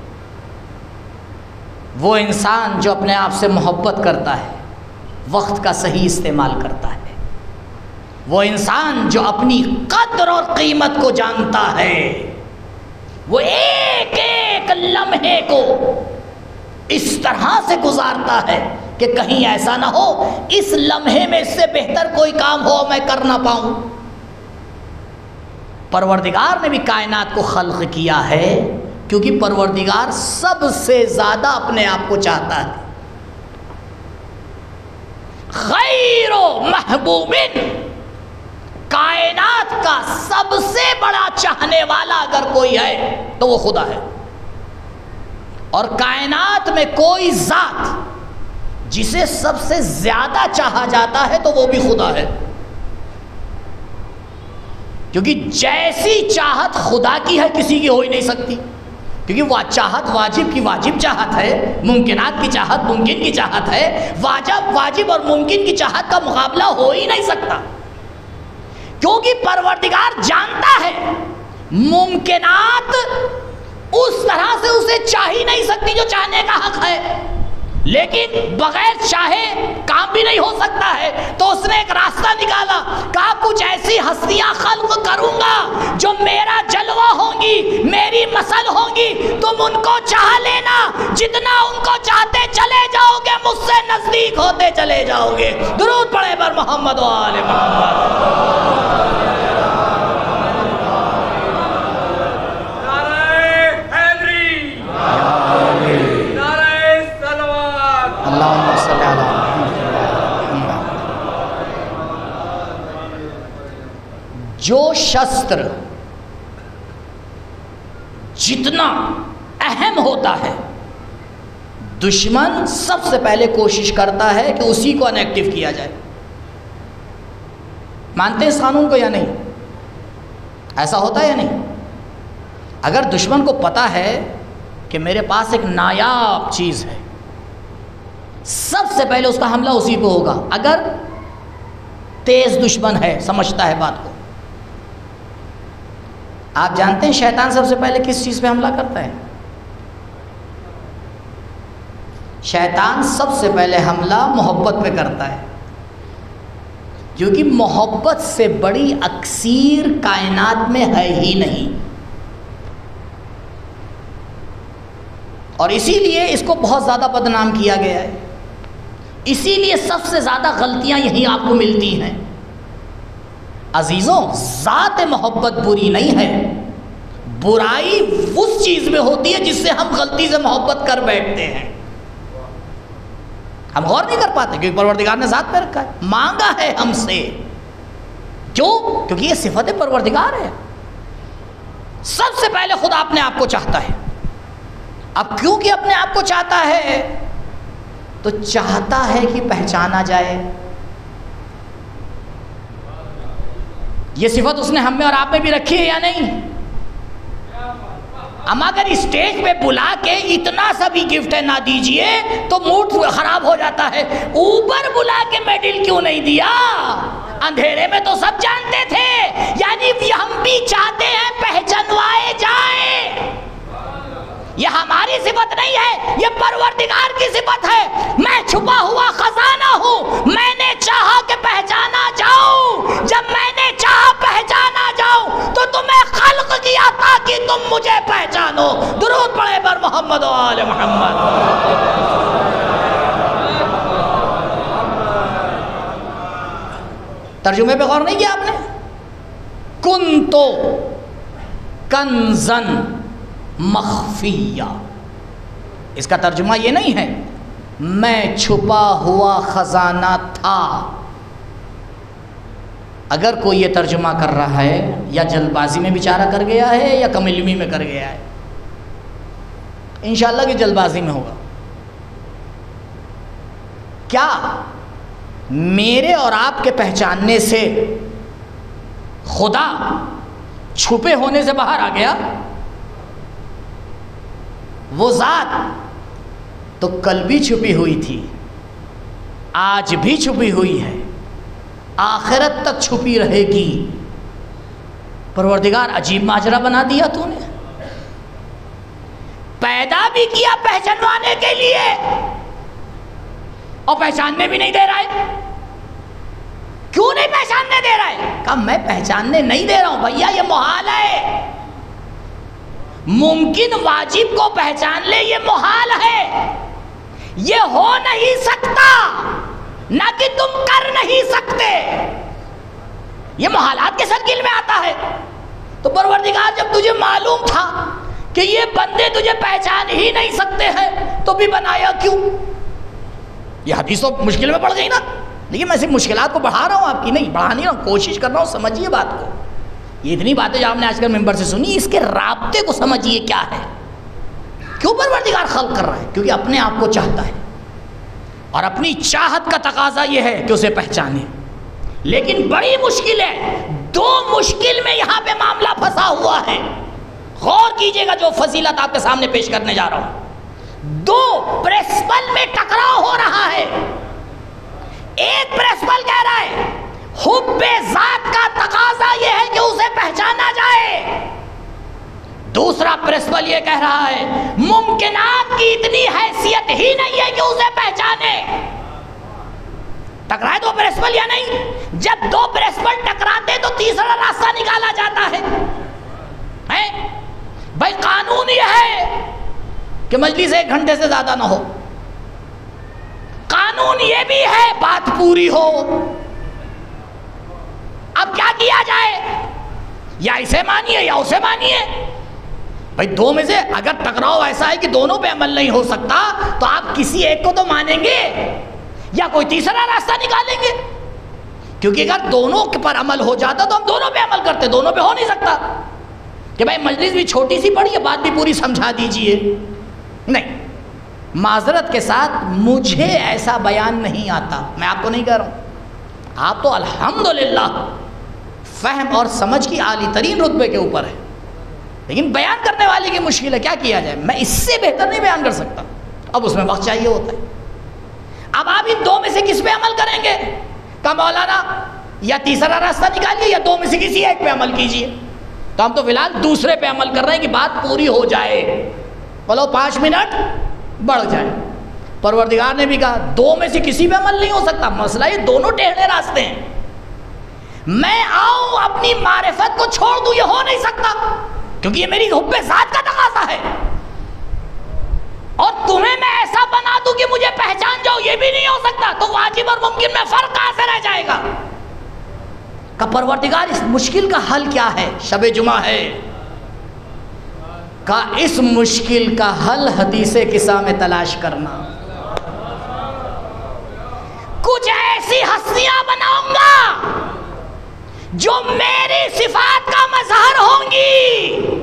وہ انسان جو اپنے آپ سے محبت کرتا ہے وقت کا صحیح استعمال کرتا ہے، وہ انسان جو اپنی قدر اور قیمت کو جانتا ہے، وہ ایک ایک لمحے کو اس طرح سے گزارتا ہے کہ کہیں ایسا نہ ہو اس لمحے میں اس سے بہتر کوئی کام ہو میں کر نہ پاؤں۔ پروردگار نے بھی کائنات کو خلق کیا ہے کیونکہ پروردگار سب سے زیادہ اپنے آپ کو چاہتا ہے۔ خیر و محبوب، کائنات کا سب سے بڑا چاہنے والا اگر کوئی ہے تو وہ خدا ہے، اور کائنات میں کوئی ذات جسے سب سے زیادہ چاہا جاتا ہے تو وہ بھی خدا ہے، کیونکہ جیسی چاہت خدا کی ہے کسی کی ہو ہی نہیں سکتی، کیونکہ وہ چاہت واجب کی واجب چاہت ہے، ممکنات کی چاہت ممکن کی چاہت ہے، واجب اور ممکن کی چاہت کا مقابلہ ہو ہی نہیں سکتا، کیونکہ پروردگار جانتا ہے ممکنات اس طرح سے اسے چاہ ہی نہیں سکتی جو چاہنے کا حق ہے، لیکن بغیر چاہے کام بھی نہیں ہو سکتا ہے، تو اس نے ایک راستہ نکالا، کہا کچھ ایسی ہستیاں خلق کروں گا جو میرا جلوہ ہوں گی، میری مثل ہوں گی، تم ان کو چاہ لینا، جتنا ان کو چاہتے چلے جاؤ گے مجھ سے نزدیک ہوتے چلے جاؤ گے۔ درود پڑھے پر محمد و آل محمد۔ جو شستر جتنا اہم ہوتا ہے دشمن سب سے پہلے کوشش کرتا ہے کہ اسی کو انیکٹیو کیا جائے۔ مانتے ہیں اس قانون کو یا نہیں؟ ایسا ہوتا ہے یا نہیں؟ اگر دشمن کو پتا ہے کہ میرے پاس ایک نایاب چیز ہے، سب سے پہلے اس کا حملہ اسی پہ ہوگا، اگر تیز دشمن ہے، سمجھتا ہے بات کو۔ آپ جانتے ہیں شیطان سب سے پہلے کس چیز پہ حملہ کرتا ہے؟ شیطان سب سے پہلے حملہ محبت پہ کرتا ہے، کیونکہ محبت سے بڑی اکسیر کائنات میں ہے ہی نہیں، اور اسی لیے اس کو بہت زیادہ بدنام کیا گیا ہے، اسی لیے سب سے زیادہ غلطیاں یہی آپ کو ملتی ہیں۔ عزیزوں، ذات محبت بری نہیں ہے، برائی اس چیز میں ہوتی ہے جس سے ہم غلطی سے محبت کر بیٹھتے ہیں، ہم غور نہیں کر پاتے، کیونکہ پروردگار نے ذات پہ رکھا ہے، مانگا ہے ہم سے، کیوں؟ کیونکہ یہ صفت پروردگار ہے۔ سب سے پہلے خدا اپنے آپ کو چاہتا ہے، اب کیونکہ اپنے آپ کو چاہتا ہے تو چاہتا ہے کہ پہچانا جائے۔ یہ صفت اس نے ہم میں اور آپ میں بھی رکھی ہے یا نہیں؟ اما اگر اسٹیج پہ بلا کے اتنا سا بھی گفٹ نہ دیجئے تو موڈ خراب ہو جاتا ہے، اوپر بلا کے میڈل کیوں نہیں دیا؟ اندھیرے میں تو سب جانتے تھے، یعنی ہم بھی چاہتے ہیں پہچانوائے جائیں۔ یہ ہماری صفت نہیں ہے، یہ پروردگار کی صفت ہے۔ میں چھپا ہوا خزانہ ہوں، میں نے چاہا کہ پہچانا جاؤں، جب میں نے چاہا پہچانا جاؤں تو تمہیں خلق کیا تاکہ تم مجھے پہچانو۔ درود پڑھے پر محمد و آل محمد۔ ترجمے پہ غور نہیں کیا آپ نے؟ کنتو کنزن مخفیہ، اس کا ترجمہ یہ نہیں ہے میں چھپا ہوا خزانہ تھا۔ اگر کوئی یہ ترجمہ کر رہا ہے، یا جلد بازی میں بیچارہ کر گیا ہے یا کم علمی میں کر گیا ہے، انشاءاللہ کہ جلد بازی میں ہوگا۔ کیا میرے اور آپ کے پہچاننے سے خدا چھپے ہونے سے باہر آ گیا؟ وہ ذات تو کل بھی چھپی ہوئی تھی، آج بھی چھپی ہوئی ہے، آخرت تک چھپی رہے گی۔ پروردگار عجیب ماجرا بنا دیا تو نے، پیدا بھی کیا پہچانوانے کے لیے اور پہچاننے بھی نہیں دے رہا ہے۔ کیوں نہیں پہچاننے دے رہا ہے؟ کہا میں پہچاننے نہیں دے رہا ہوں بھیا، یہ محال ہے، ممکن واجب کو پہچان لے، یہ محال ہے، یہ ہو نہیں سکتا، نہ کہ تم کر نہیں سکتے، یہ محالات کے سرکل میں آتا ہے۔ تو پروردگار جب تجھے معلوم تھا کہ یہ بندے تجھے پہچان ہی نہیں سکتے ہیں تو بھی بنایا کیوں؟ یہ حدیث تو مشکل میں پڑ گئی نا، لیکن میں صرف مشکلات کو بڑھا رہا ہوں، آپ کی نہیں بڑھا نہیں رہا ہوں، کوشش کر رہا ہوں سمجھیے بات کو۔ یہ اتنی باتیں جو آپ نے آج کل ممبر سے سنی، اس کے رابطے کو سمجھیے کیا ہے، کیوں پروردگار خلق کر رہا ہے؟ کیونکہ اپنے آپ کو چاہتا ہے، اور اپنی چاہت کا تقاضا یہ ہے کہ اسے پہچانے۔ لیکن بڑی مشکل ہے، دو مشکل میں یہاں پہ معاملہ پھنسا ہوا ہے، غور کیجئے گا جو فضیلت آپ کے سامنے پیش کرنے جا رہا ہوں۔ دو پرنسپل میں ٹکراؤ ہو رہا ہے۔ ایک پرنسپل کہہ رہا ہے حب ذات کا تقاضا یہ ہے کہ اسے پہچانا جائے، دوسرا پرنسپل یہ کہہ رہا ہے ممکنات کی اتنی حیثیت ہی نہیں ہے کہ اسے پہچانے۔ ٹکرائے دو پرنسپل یا نہیں؟ جب دو پرنسپل ٹکراتے تو تیسرا راستہ نکالا جاتا ہے۔ بھائی قانون یہ ہے کہ مجلس 1 گھنٹے سے زیادہ نہ ہو، قانون یہ بھی ہے بات پوری ہو۔ اب کیا کیا جائے؟ یا اسے مانیے یا اسے مانیے۔ بھائی دو میں سے اگر ٹکراؤ ایسا ہے کہ دونوں پہ عمل نہیں ہو سکتا تو آپ کسی ایک کو تو مانیں گے یا کوئی تیسرا راستہ نکالیں گے، کیونکہ اگر دونوں پر عمل ہو جاتا تو ہم دونوں پہ عمل کرتے، دونوں پہ ہو نہیں سکتا کہ بھائی مجلس بھی چھوٹی سی پڑی ہے، بات بھی پوری سمجھا دیجئے۔ نہیں، معذرت کے ساتھ مجھے ایسا بیان نہیں آتا، میں آپ کو نہیں کہہ رہا ہوں، آپ تو الحمدللہ فہم اور سمجھ کی عالی ترین رتبے کے اوپر ہے، لیکن بیان کرنے والے کی مشکل ہے، کیا کیا جائے؟ میں اس سے بہتر نہیں بیان کر سکتا، اب اس میں وقت چاہیے ہوتا ہے۔ اب آپ ان دو میں سے کس پہ عمل کریں گے؟ کہا مولانا یا تیسرا راستہ نکالیے یا دو میں سے کسی ایک پہ عمل کیجیے. تو ہم تو فی الحال دوسرے پہ عمل کر رہے ہیں کہ بات پوری ہو جائے، بولو 5 منٹ بڑھ جائے. پروردگار نے بھی کہا دو میں سے کسی پہ عمل نہیں ہو سکتا، مسئلہ یہ دونوں ٹیڑھے راستے ہیں. میں آؤں اپنی معرفت کو چھوڑ دوں، یہ ہو نہیں سکتا کیونکہ یہ میری حب ذات کا تقاضا ہے. اور تمہیں میں ایسا بنا دوں کہ مجھے پہچان جاؤ، یہ بھی نہیں ہو سکتا. تو واجب اور ممکن میں فرق کہاں سے رہ جائے گا؟ کہ پروردگار اس مشکل کا حل کیا ہے؟ شب جمعہ ہے، کہ اس مشکل کا حل حدیث قصہ میں تلاش کرنا. کچھ ایسی ہستیاں بناؤں گا جو میری صفات کا مظہر ہوں گی،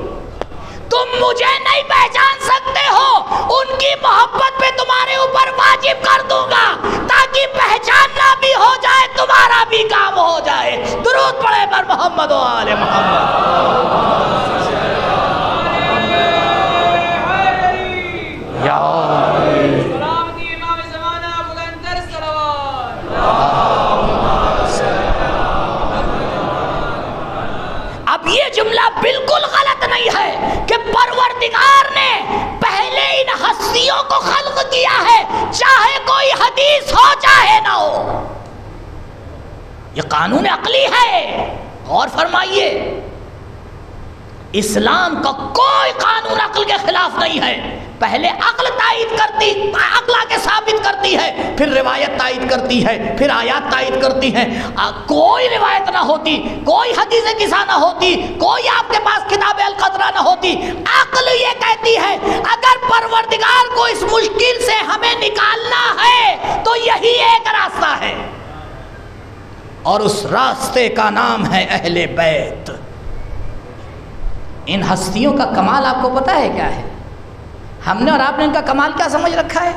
تم مجھے نہیں پہچان سکتے ہو، ان کی محبت پہ تمہارے اوپر واجب کر دوں گا تاکہ پہچاننا بھی ہو جائے، تمہارا بھی کام ہو جائے. درود پڑھے پر محمد و آل محمد. اب یہ جملہ بالکل غلط نہیں ہے کہ پروردگار نے پہلے ان ہستیوں کو خلق کیا ہے، چاہے کوئی حدیث ہو چاہے نہ ہو. یہ قانون عقلی ہے. غور فرمائیے، اسلام کا کوئی قانون عقل کے خلاف نہیں ہے. پہلے عقل تائید کرتی، عقل آ کے ثابت کرتی ہے، پھر روایت تائید کرتی ہے، پھر آیات تائید کرتی ہے. کوئی روایت نہ ہوتی، کوئی حدیث قصہ نہ ہوتی، کوئی آپ کے پاس کتاب القدرہ نہ ہوتی، عقل یہ کہتی ہے اگر پروردگار کو اس مشکل سے ہمیں نکالنا ہے تو یہی ایک راستہ ہے، اور اس راستے کا نام ہے اہل بیت. ان ہستیوں کا کمال آپ کو پتہ ہے کیا ہے؟ ہم نے اور آپ نے ان کا کمال کیا سمجھ رکھا ہے؟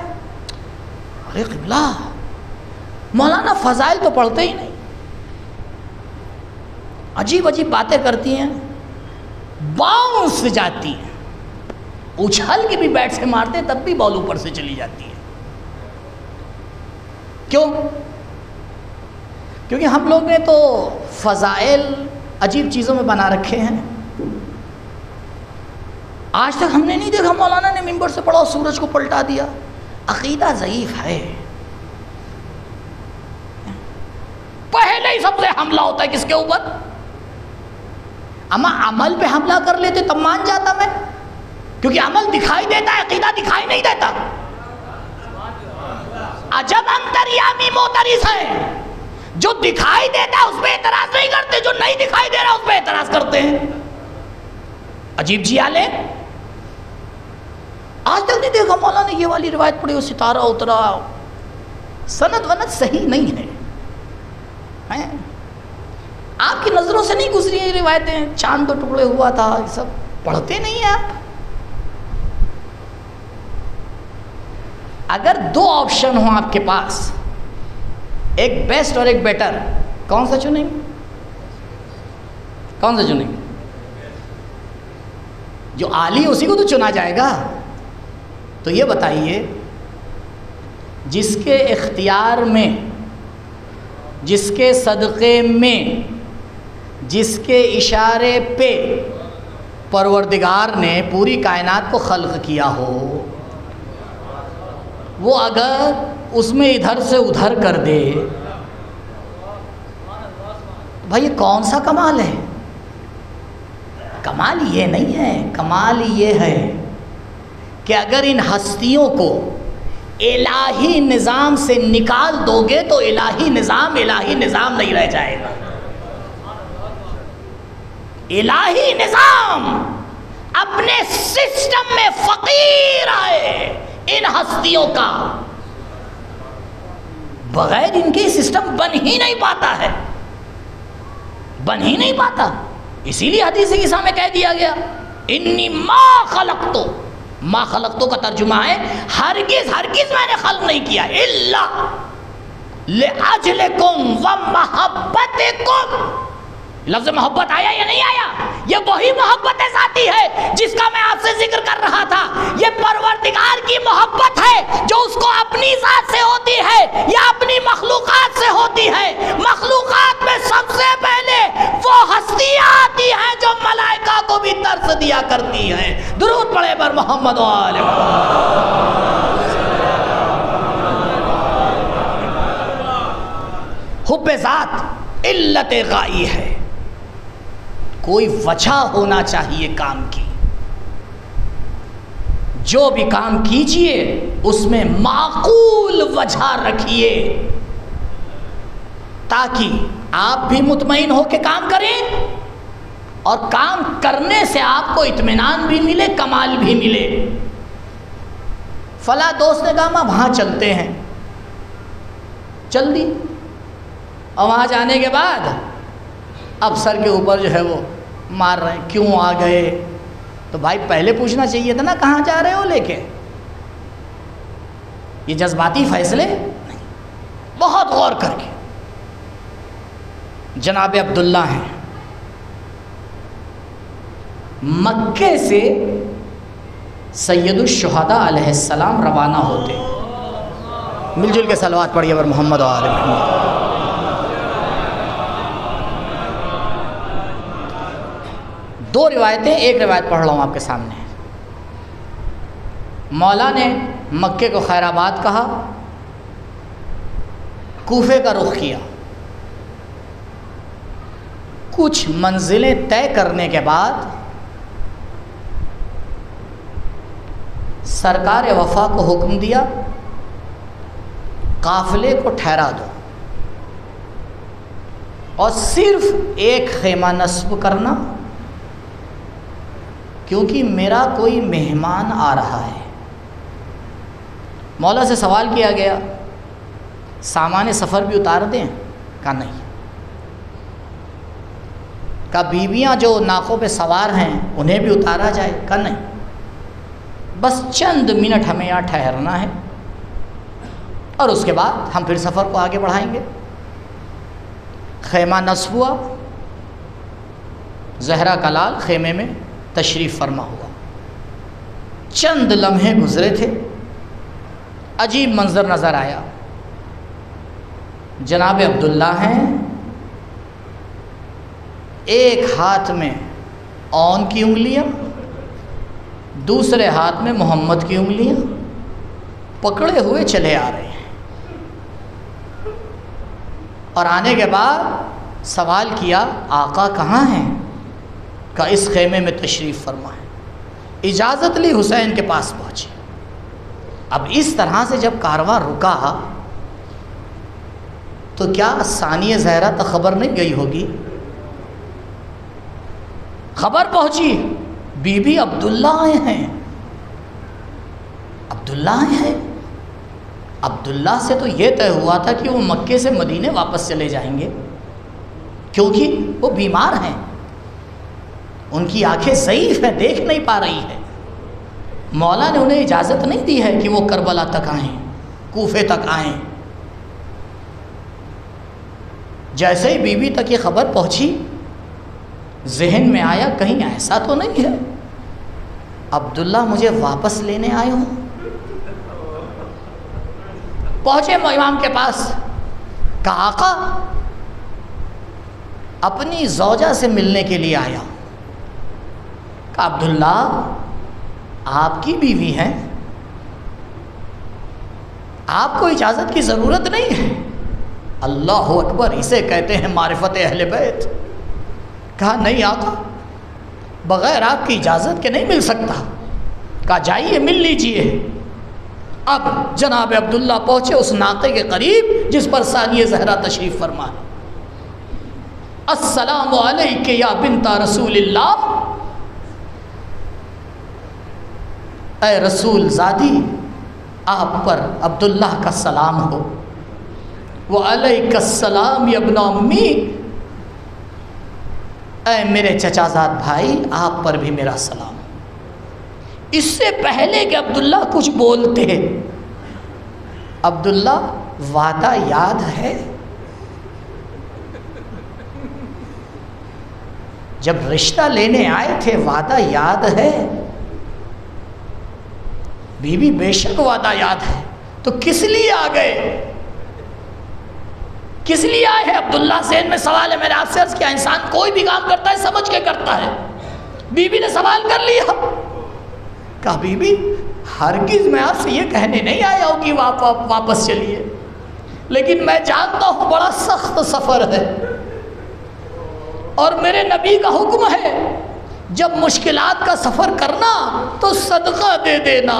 ارے قبلہ، مولانا فضائل تو پڑھتے ہی نہیں، عجیب عجیب باتیں کرتی ہیں، باؤنس سے جاتی ہیں، اچھل کے بھی بیٹ سے مارتے تب بھی بال اوپر سے چلی جاتی ہے. کیوں؟ کیونکہ ہم لوگ نے تو فضائل عجیب چیزوں میں بنا رکھے ہیں. آج تک ہم نے نہیں دیکھا مولانا نے ممبر سے پڑھا سورج کو پلٹا دیا. عقیدہ ضعیف ہے. پہلے ہی سب سے حملہ ہوتا ہے کس کے اوپر؟ اما عمل پہ حملہ کر لیتے تب مان جاتا میں، کیونکہ عمل دکھائی دیتا ہے، عقیدہ دکھائی نہیں دیتا. عجب انتریامی معترض ہے، جو دکھائی دیتا ہے اس پہ اعتراض نہیں کرتے، جو نہیں دکھائی دے رہا اس پہ اعتراض کرتے ہیں. عجیب جیالے. آج تک نہیں دیکھا مولانا نے یہ والی روایت پڑھی، وہ ستارہ اترا، سند ونت صحیح نہیں ہے. آپ کی نظروں سے نہیں گزری ہیں یہ روایتیں، چاند دو ٹکڑے ہوا تھا، یہ سب پڑھتے نہیں ہیں آپ. اگر دو آپشن ہوں آپ کے پاس، ایک بیسٹ اور ایک بیٹر، کون سا چنیں گے؟ کون سا چنیں گے؟ جو عالی اسی کو تو چنا جائے گا. تو یہ بتائیے، جس کے اختیار میں، جس کے صدقے میں، جس کے اشارے پہ پروردگار نے پوری کائنات کو خلق کیا ہو، وہ اگر اس میں ادھر سے ادھر کر دے، بھائی یہ کون سا کمال ہے؟ کمال یہ نہیں ہے، کمال یہ ہے کہ اگر ان ہستیوں کو الہی نظام سے نکال دو گے تو الہی نظام نہیں رہ جائے گا. الہی نظام اپنے سسٹم میں فقیر ہے ان ہستیوں کا، بغیر ان کے سسٹم بن ہی نہیں پاتا ہے، بن ہی نہیں پاتا. اسی لیے حدیث قصہ میں کہہ دیا گیا انی ما خلقتو، ما خلقتو کا ترجمہ ہے ہرگز میں نے خلق نہیں کیا، الا لأجلکم ومحبتکم. لفظ محبت آیا یا نہیں آیا؟ یہ وہی محبت ذاتی ہے جس کا میں آپ سے ذکر کر رہا تھا. یہ پروردگار کی محبت ہے جو اس کو اپنی ذات سے ہوتی ہے، محمد و آل محمد۔ حب ذات علت غائی ہے، کوئی وجہ ہونا چاہیے کام کی۔ جو بھی کام کیجئے اس میں معقول وجہ رکھیے تاکہ آپ بھی مطمئن ہو کے کام کریں اور کام کرنے سے آپ کو اطمینان بھی ملے، کمال بھی ملے۔ فلاں دوست نے کہا ہم وہاں چلتے ہیں، چل دی، اور وہاں جانے کے بعد اب سر کے اوپر جو ہے وہ مار رہے ہیں، کیوں آ گئے؟ تو بھائی پہلے پوچھنا چاہیے تھا نا کہاں جا رہے ہو لے کے۔ یہ جذباتی فیصلے نہیں، بہت غور کر کے۔ جناب عبداللہ ہیں، مکے سے سید الشہداء علیہ السلام روانہ ہوتے، مل جل کے صلوات پڑھیے بر محمد و آل محمد۔ دو روایتیں، ایک روایت پڑھ رہا ہوں آپ کے سامنے۔ مولا نے مکے کو خیر آباد کہا، کوفے کا رخ کیا۔ کچھ منزلیں طے کرنے کے بعد سرکار وفا کو حکم دیا قافلے کو ٹھہرا دو اور صرف ایک خیمہ نصب کرنا، کیونکہ میرا کوئی مہمان آ رہا ہے۔ مولا سے سوال کیا گیا سامان سفر بھی اتار دیں؟ کہا نہیں۔ کہا بیویاں جو ناقوں پہ سوار ہیں انہیں بھی اتارا جائے؟ کہا نہیں، بس چند منٹ ہمیں یہاں ٹھہرنا ہے اور اس کے بعد ہم پھر سفر کو آگے بڑھائیں گے۔ خیمہ نصب ہوا، زہرا کلال خیمے میں تشریف فرما ہوا۔ چند لمحے گزرے تھے، عجیب منظر نظر آیا۔ جناب عبداللہ ہیں، ایک ہاتھ میں اون کی انگلیاں، دوسرے ہاتھ میں محمد کی انگلیاں پکڑے ہوئے چلے آ رہے ہیں۔ اور آنے کے بعد سوال کیا آقا کہاں ہیں؟ کہ اس خیمے میں تشریف فرما ہے۔ اجازت لی، حسین کے پاس پہنچے۔ اب اس طرح سے جب کارواں رکا تو کیا ثانیہ زہرا تک خبر نہیں گئی ہوگی؟ خبر پہنچی بی بی عبداللہ آئے ہیں، عبداللہ آئے ہیں۔ عبداللہ سے تو یہ طے ہوا تھا کہ وہ مکے سے مدینے واپس چلے جائیں گے، کیونکہ وہ بیمار ہیں، ان کی آنکھیں ضعیف ہیں، دیکھ نہیں پا رہی ہے۔ مولا نے انہیں اجازت نہیں دی ہے کہ وہ کربلا تک آئیں، کوفے تک آئیں۔ جیسے ہی بی بی تک یہ خبر پہنچی، ذہن میں آیا کہیں ایسا تو نہیں ہے عبداللہ مجھے واپس لینے آئے ہوں۔ پہنچے امام کے پاس، کہا آقا اپنی زوجہ سے ملنے کے لیے آیا ہوں۔ کہا عبداللہ آپ کی بیوی ہیں، آپ کو اجازت کی ضرورت نہیں ہے۔ اللہ اکبر، اسے کہتے ہیں معرفت اہل بیت۔ کہا نہیں آقا، بغیر آپ کی اجازت کے نہیں مل سکتا۔ کہا جائیے مل لیجئے۔ اب جناب عبداللہ پہنچے اس ناقے کے قریب جس پر ثانیہ زہرا تشریف فرما ہے۔ السلام علیک یا بنت رسول اللہ، اے رسول زادی آپ پر عبداللہ کا سلام ہو۔ وعلیک السلام یا ابن امی، اے میرے چچا زاد بھائی آپ پر بھی میرا سلام۔ اس سے پہلے کہ عبداللہ کچھ بولتے، عبداللہ وعدہ یاد ہے؟ جب رشتہ لینے آئے تھے وعدہ یاد ہے؟ بی بی بے شک وعدہ یاد ہے، تو کس لیے آ گئے؟ کس لیے آئے ہیں؟ عبداللہ ذہن میں سوال ہے، میں نے آپ سے عرض کیا انسان کوئی بھی کام کرتا ہے سمجھ کے کرتا ہے۔ بی بی نے سوال کر لیا، کہا بی بی ہرگز میں آپ سے یہ کہنے نہیں آیا ہوں کہ واپس چلیے، لیکن میں جانتا ہوں بڑا سخت سفر ہے، اور میرے نبی کا حکم ہے جب مشکلات کا سفر کرنا تو صدقہ دے دینا،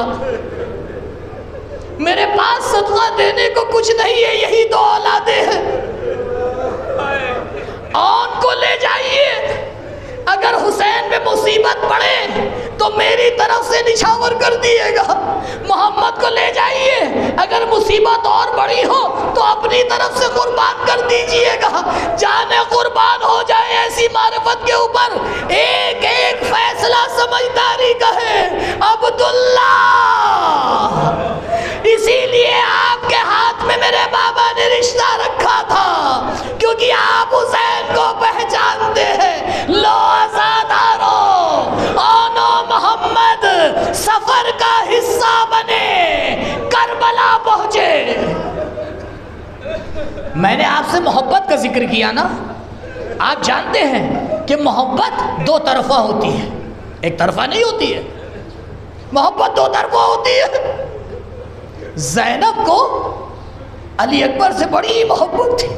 میرے پاس صدقہ دینے کو کچھ نہیں ہے، یہی 2 اولادیں ہیں، ان کو لے جائیے، اگر حسین میں مصیبت پڑے تو میری طرف سے نچھاور کر دیے گا، محمد کو لے جائیے، اگر مصیبت اور بڑی ہو تو اپنی طرف سے قربان کر دیجئے گا، جانیں قربان ہو جائے ایسی معرفت کے اوپر، ایک ایک فیصلہ سمجھداری کا ہے۔ عبداللہ، اسی لیے آپ کے ہاتھ میں میرے بابا نے رشتہ رکھا تھا، کیونکہ آپ حسین کو پہچانتے ہیں۔ لو عزادارو، آنو محمد سفر کا حصہ بنے، کربلا پہنچے۔ میں نے آپ سے محبت کا ذکر کیا نا، آپ جانتے ہیں کہ محبت 2 طرفہ ہوتی ہے، ایک طرفہ نہیں ہوتی ہے، محبت 2 طرفہ ہوتی ہے۔ زینب کو علی اکبر سے بڑی محبت تھی،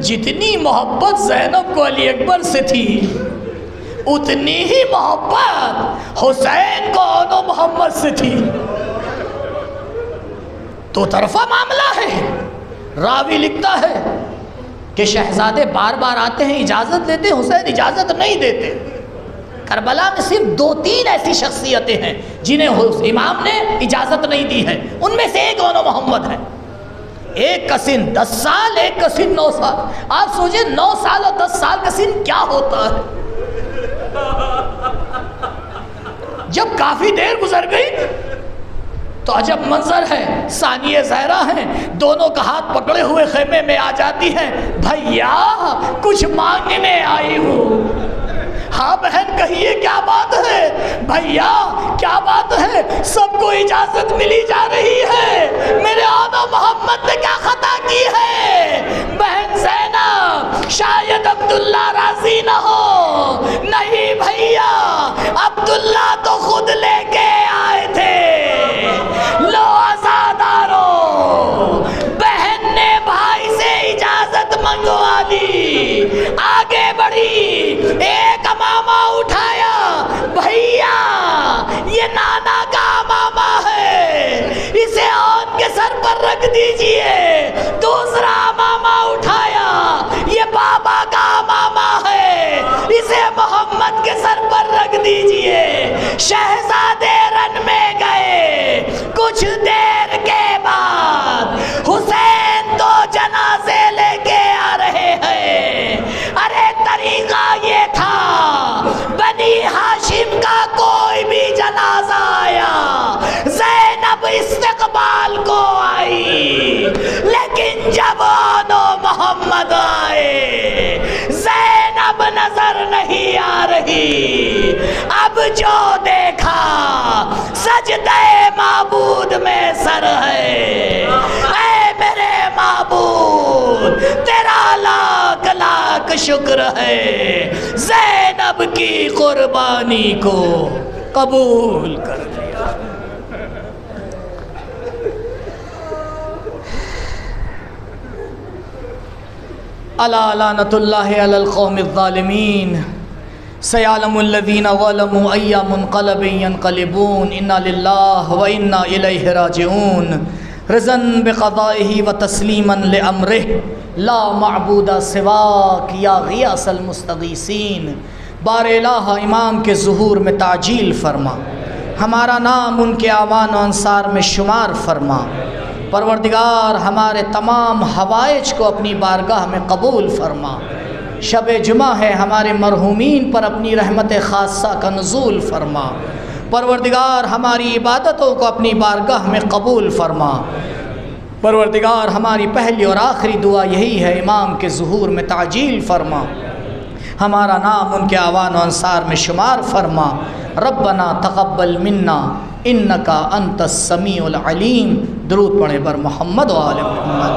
جتنی محبت زینب کو علی اکبر سے تھی اتنی ہی محبت حسین کو آنو محمد سے تھی۔ 2 طرفہ معاملہ ہے۔ راوی لکھتا ہے کہ شہزادے بار بار آتے ہیں، اجازت لیتے، حسین اجازت نہیں دیتے۔ کربلا میں صرف 2-3 ایسی شخصیتیں ہیں جنہیں امام نے اجازت نہیں دی ہے، ان میں سے ایک آنو محمد ہے۔ ایک کا سن 10 سال، ایک کا سن 9 سال۔ آپ سوچیں 9 سال اور 10 سال کا سن کیا ہوتا ہے؟ جب کافی دیر گزر گئی تو عجب منظر ہے، ثانیہ زہرا ہیں، دونوں کا ہاتھ پکڑے ہوئے خیمے میں آ جاتی ہیں، بھیا کچھ مانگنے آئی ہوں۔ ہاں بہن کہیے کیا بات ہے؟ بھیا کیا بات ہے؟ سب کو اجازت ملی جا رہی ہے، میرے آنو محمد نے کیا خطا کی ہے؟ بہن زینب شاید عبداللہ راضی نہ ہو۔ نہیں بھیا، عبداللہ تو خود لے کے آئے تھے۔ لو عزادارو، بہن نے بھائی سے اجازت منگوا لی، آگے بڑھی، ایک امامہ اٹھایا، بھیا یہ نانا کا امامہ ہے، اسے آن کے سر پر رکھ دیجئے۔ دوسرا امامہ اٹھایا، یہ بابا کا امامہ ہے، اسے محمد کے سر پر رکھ دیجئے۔ شہزادے رن میں گئے، کچھ دیر کے بعد حسین تو جنازے لے کے آ رہے ہیں۔ ارے طریقہ یہ تھا، بنی ہاشم کا کوئی بھی جنازہ آیا زینب استقبال کو آئی، لیکن جب آنو محمد آئے زینب نظر نہیں آ رہی۔ اب جو دیکھا سجدہ معبود میں سر ہے، اے میرے معبود تیرا لاکھ لاکھ شکر ہے، زینب کی قربانی کو قبول کر لیا۔ الا لعنۃ اللہ علی القوم الظالمین، سیعلم الذین ظلموا ای منقلب ینقلبون، انا للہ و انا الیہ راجعون، رضا بقضائہ و تسلیما لامرہ، لا معبود سواک یا غیاث المستغیثین۔ بار الہ امام کے ظہور میں تعجیل فرما، ہمارا نام ان کے اعوان و انصار میں شمار فرما۔ پروردگار ہمارے تمام حوائج کو اپنی بارگاہ میں قبول فرما۔ شب جمعہ ہے، ہمارے مرحومین پر اپنی رحمت خاصہ کا نزول فرما۔ پروردگار ہماری عبادتوں کو اپنی بارگاہ میں قبول فرما۔ پروردگار ہماری پہلی اور آخری دعا یہی ہے، امام کے ظہور میں تعجیل فرما، ہمارا نام ان کے اعوان و انصار میں شمار فرما۔ ربنا تقبل منا انکا انت السمیع العلیم۔ درود پڑھیں بر محمد و آل محمد۔